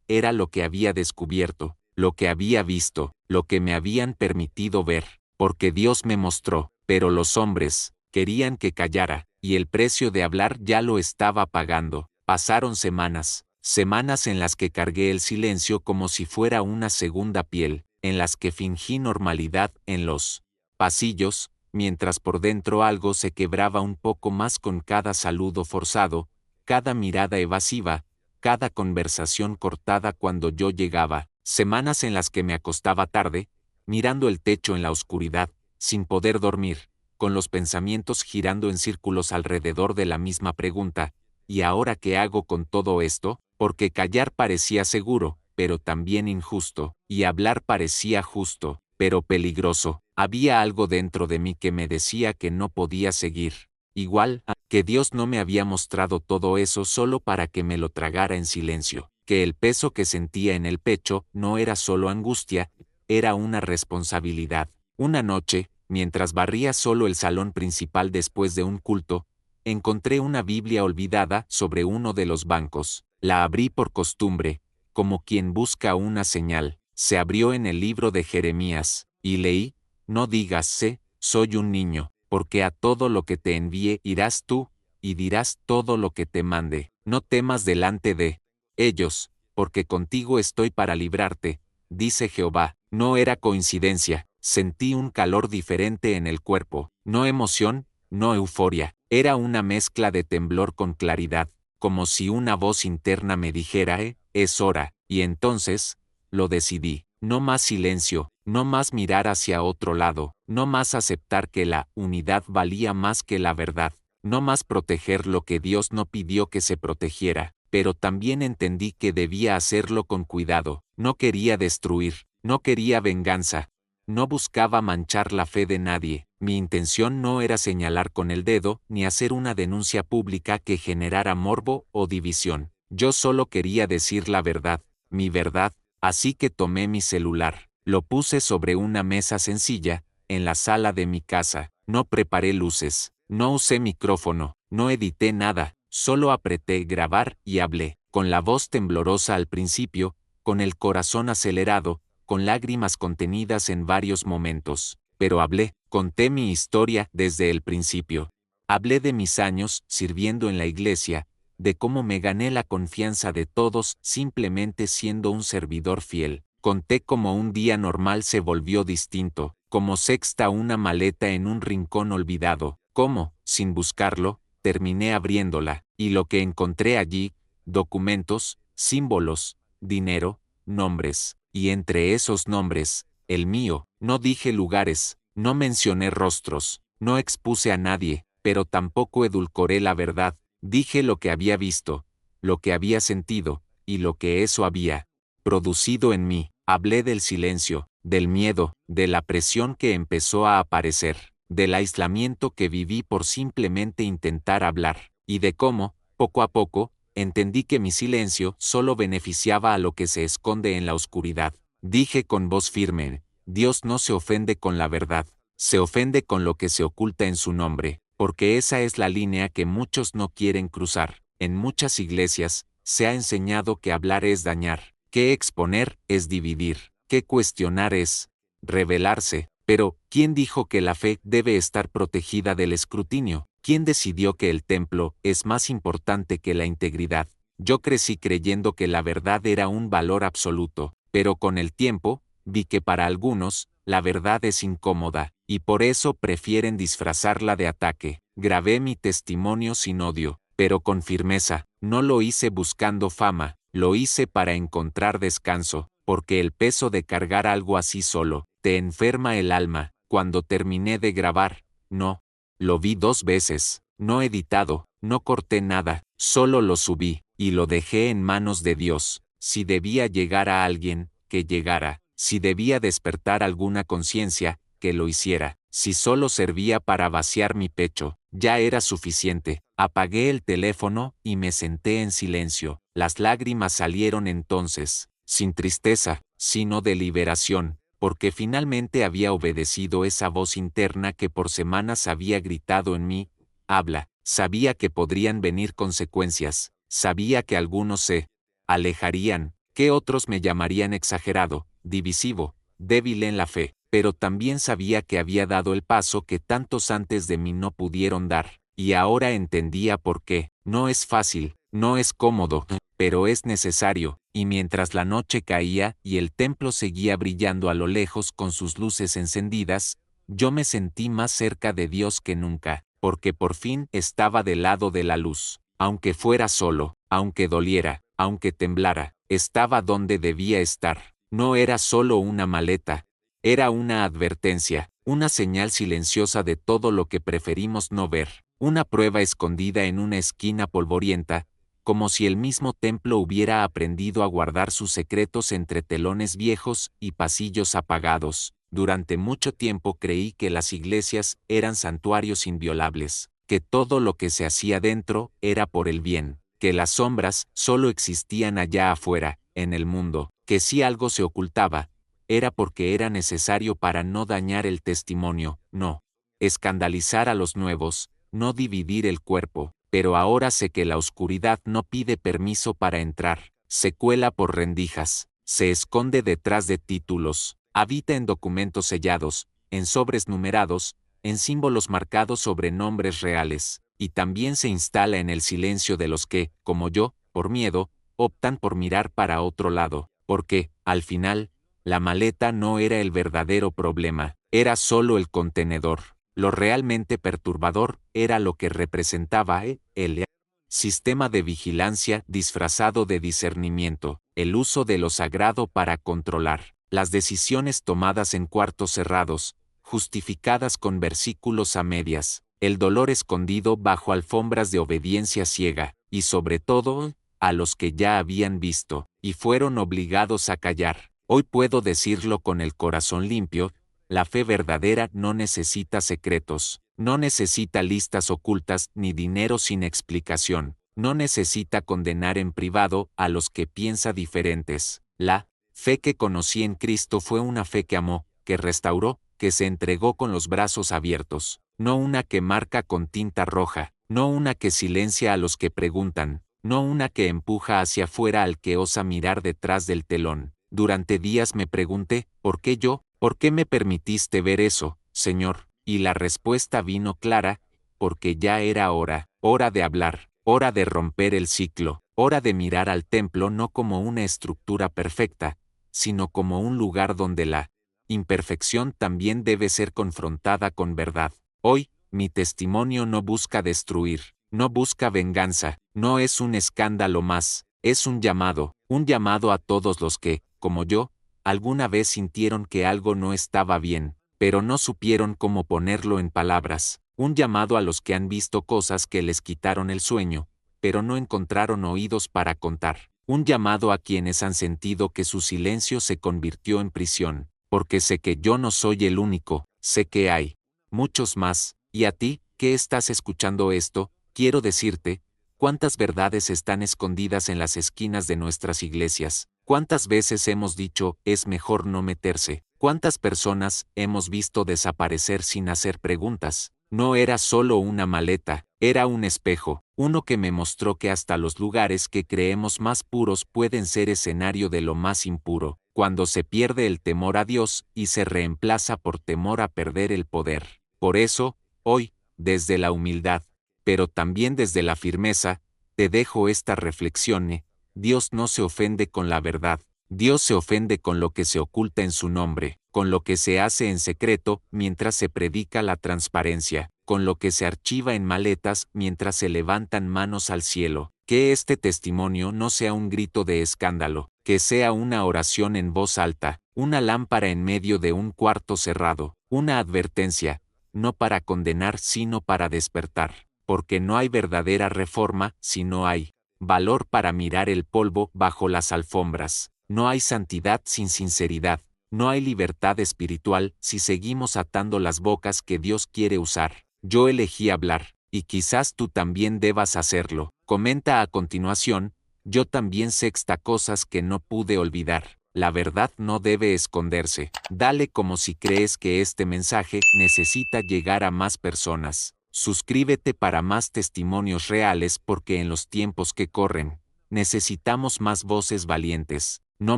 era lo que había descubierto, lo que había visto, lo que me habían permitido ver, porque Dios me mostró, pero los hombres querían que callara, y el precio de hablar ya lo estaba pagando. Pasaron semanas, semanas en las que cargué el silencio como si fuera una segunda piel, en las que fingí normalidad en los pasillos, mientras por dentro algo se quebraba un poco más con cada saludo forzado, cada mirada evasiva, cada conversación cortada cuando yo llegaba, semanas en las que me acostaba tarde, mirando el techo en la oscuridad, sin poder dormir, con los pensamientos girando en círculos alrededor de la misma pregunta, ¿y ahora qué hago con todo esto? Porque callar parecía seguro, pero también injusto, y hablar parecía justo, pero peligroso. Había algo dentro de mí que me decía que no podía seguir. Igual, que Dios no me había mostrado todo eso solo para que me lo tragara en silencio, que el peso que sentía en el pecho no era solo angustia, era una responsabilidad. Una noche, mientras barría solo el salón principal después de un culto, encontré una Biblia olvidada sobre uno de los bancos. La abrí por costumbre, como quien busca una señal. Se abrió en el libro de Jeremías, y leí: no digas soy un niño, porque a todo lo que te envíe irás tú, y dirás todo lo que te mande. No temas delante de ellos, porque contigo estoy para librarte, dice Jehová. No era coincidencia, sentí un calor diferente en el cuerpo, no emoción, no euforia, era una mezcla de temblor con claridad, como si una voz interna me dijera, es hora, y entonces, lo decidí. No más silencio, no más mirar hacia otro lado, no más aceptar que la unidad valía más que la verdad, no más proteger lo que Dios no pidió que se protegiera, pero también entendí que debía hacerlo con cuidado. No quería destruir, no quería venganza, no buscaba manchar la fe de nadie. Mi intención no era señalar con el dedo ni hacer una denuncia pública que generara morbo o división. Yo solo quería decir la verdad, mi verdad. Así que tomé mi celular, lo puse sobre una mesa sencilla, en la sala de mi casa. No preparé luces, no usé micrófono, no edité nada, solo apreté grabar y hablé, con la voz temblorosa al principio, con el corazón acelerado, con lágrimas contenidas en varios momentos. Pero hablé, conté mi historia desde el principio. Hablé de mis años sirviendo en la iglesia, de cómo me gané la confianza de todos simplemente siendo un servidor fiel. Conté cómo un día normal se volvió distinto, como sexta una maleta en un rincón olvidado, cómo, sin buscarlo, terminé abriéndola, y lo que encontré allí: documentos, símbolos, dinero, nombres, y entre esos nombres, el mío. No dije lugares, no mencioné rostros, no expuse a nadie, pero tampoco edulcoré la verdad. Dije lo que había visto, lo que había sentido, y lo que eso había producido en mí. Hablé del silencio, del miedo, de la presión que empezó a aparecer, del aislamiento que viví por simplemente intentar hablar, y de cómo, poco a poco, entendí que mi silencio solo beneficiaba a lo que se esconde en la oscuridad. Dije con voz firme: Dios no se ofende con la verdad, se ofende con lo que se oculta en su nombre, porque esa es la línea que muchos no quieren cruzar. En muchas iglesias, se ha enseñado que hablar es dañar, que exponer es dividir, que cuestionar es rebelarse. Pero, ¿quién dijo que la fe debe estar protegida del escrutinio? ¿Quién decidió que el templo es más importante que la integridad? Yo crecí creyendo que la verdad era un valor absoluto, pero con el tiempo, vi que para algunos, la verdad es incómoda, y por eso prefieren disfrazarla de ataque. Grabé mi testimonio sin odio, pero con firmeza. No lo hice buscando fama, lo hice para encontrar descanso, porque el peso de cargar algo así solo, te enferma el alma. Cuando terminé de grabar, no. Lo vi 2 veces, no editado, no corté nada, solo lo subí, y lo dejé en manos de Dios. Si debía llegar a alguien, que llegara. Si debía despertar alguna conciencia, que lo hiciera. Si solo servía para vaciar mi pecho, ya era suficiente. Apagué el teléfono y me senté en silencio. Las lágrimas salieron entonces, sin tristeza, sino de liberación, porque finalmente había obedecido esa voz interna que por semanas había gritado en mí: habla. Sabía que podrían venir consecuencias, sabía que algunos se alejarían, que otros me llamarían exagerado, divisivo, débil en la fe, pero también sabía que había dado el paso que tantos antes de mí no pudieron dar, y ahora entendía por qué. No es fácil, no es cómodo, pero es necesario. Y mientras la noche caía y el templo seguía brillando a lo lejos con sus luces encendidas, yo me sentí más cerca de Dios que nunca, porque por fin estaba del lado de la luz. Aunque fuera solo, aunque doliera, aunque temblara, estaba donde debía estar. No era solo una maleta, era una advertencia, una señal silenciosa de todo lo que preferimos no ver, una prueba escondida en una esquina polvorienta, como si el mismo templo hubiera aprendido a guardar sus secretos entre telones viejos y pasillos apagados. Durante mucho tiempo creí que las iglesias eran santuarios inviolables, que todo lo que se hacía dentro era por el bien, que las sombras solo existían allá afuera, en el mundo, que si algo se ocultaba, era porque era necesario para no dañar el testimonio, no escandalizar a los nuevos, no dividir el cuerpo. Pero ahora sé que la oscuridad no pide permiso para entrar, se cuela por rendijas, se esconde detrás de títulos, habita en documentos sellados, en sobres numerados, en símbolos marcados sobre nombres reales, y también se instala en el silencio de los que, como yo, por miedo, optan por mirar para otro lado, porque, al final, la maleta no era el verdadero problema, era solo el contenedor. Lo realmente perturbador era lo que representaba el sistema de vigilancia disfrazado de discernimiento, el uso de lo sagrado para controlar las decisiones tomadas en cuartos cerrados, justificadas con versículos a medias, el dolor escondido bajo alfombras de obediencia ciega, y sobre todo, a los que ya habían visto, y fueron obligados a callar. Hoy puedo decirlo con el corazón limpio, la fe verdadera no necesita secretos, no necesita listas ocultas ni dinero sin explicación, no necesita condenar en privado a los que piensa diferentes. La fe que conocí en Cristo fue una fe que amó, que restauró, que se entregó con los brazos abiertos, no una que marca con tinta roja, no una que silencia a los que preguntan, no una que empuja hacia afuera al que osa mirar detrás del telón. Durante días me pregunté, ¿por qué yo? ¿Por qué me permitiste ver eso, Señor? Y la respuesta vino clara, porque ya era hora de hablar, hora de romper el ciclo, hora de mirar al templo no como una estructura perfecta, sino como un lugar donde la imperfección también debe ser confrontada con verdad. Hoy, mi testimonio no busca destruir, no busca venganza, no es un escándalo más, es un llamado a todos los que, como yo, alguna vez sintieron que algo no estaba bien, pero no supieron cómo ponerlo en palabras, un llamado a los que han visto cosas que les quitaron el sueño, pero no encontraron oídos para contar, un llamado a quienes han sentido que su silencio se convirtió en prisión, porque sé que yo no soy el único, sé que hay muchos más, y a ti, que estás escuchando esto, quiero decirte, ¿cuántas verdades están escondidas en las esquinas de nuestras iglesias? ¿Cuántas veces hemos dicho, es mejor no meterse? ¿Cuántas personas hemos visto desaparecer sin hacer preguntas? No era solo una maleta, era un espejo, uno que me mostró que hasta los lugares que creemos más puros pueden ser escenario de lo más impuro, cuando se pierde el temor a Dios y se reemplaza por temor a perder el poder. Por eso, hoy, desde la humildad, pero también desde la firmeza, te dejo esta reflexión. Dios no se ofende con la verdad, Dios se ofende con lo que se oculta en su nombre, con lo que se hace en secreto mientras se predica la transparencia, con lo que se archiva en maletas mientras se levantan manos al cielo. Que este testimonio no sea un grito de escándalo, que sea una oración en voz alta, una lámpara en medio de un cuarto cerrado, una advertencia, no para condenar sino para despertar, porque no hay verdadera reforma si no hay valor para mirar el polvo bajo las alfombras, no hay santidad sin sinceridad, no hay libertad espiritual si seguimos atando las bocas que Dios quiere usar. Yo elegí hablar, y quizás tú también debas hacerlo. Comenta a continuación, yo también sexta cosas que no pude olvidar. La verdad no debe esconderse. Dale como si crees que este mensaje necesita llegar a más personas. Suscríbete para más testimonios reales porque en los tiempos que corren, necesitamos más voces valientes, no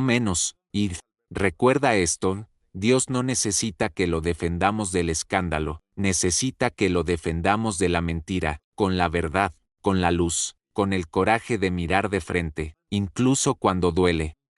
menos. Y recuerda esto, Dios no necesita que lo defendamos del escándalo, necesita que lo defendamos de la mentira, con la verdad, con la luz, con el coraje de mirar de frente, incluso cuando duele.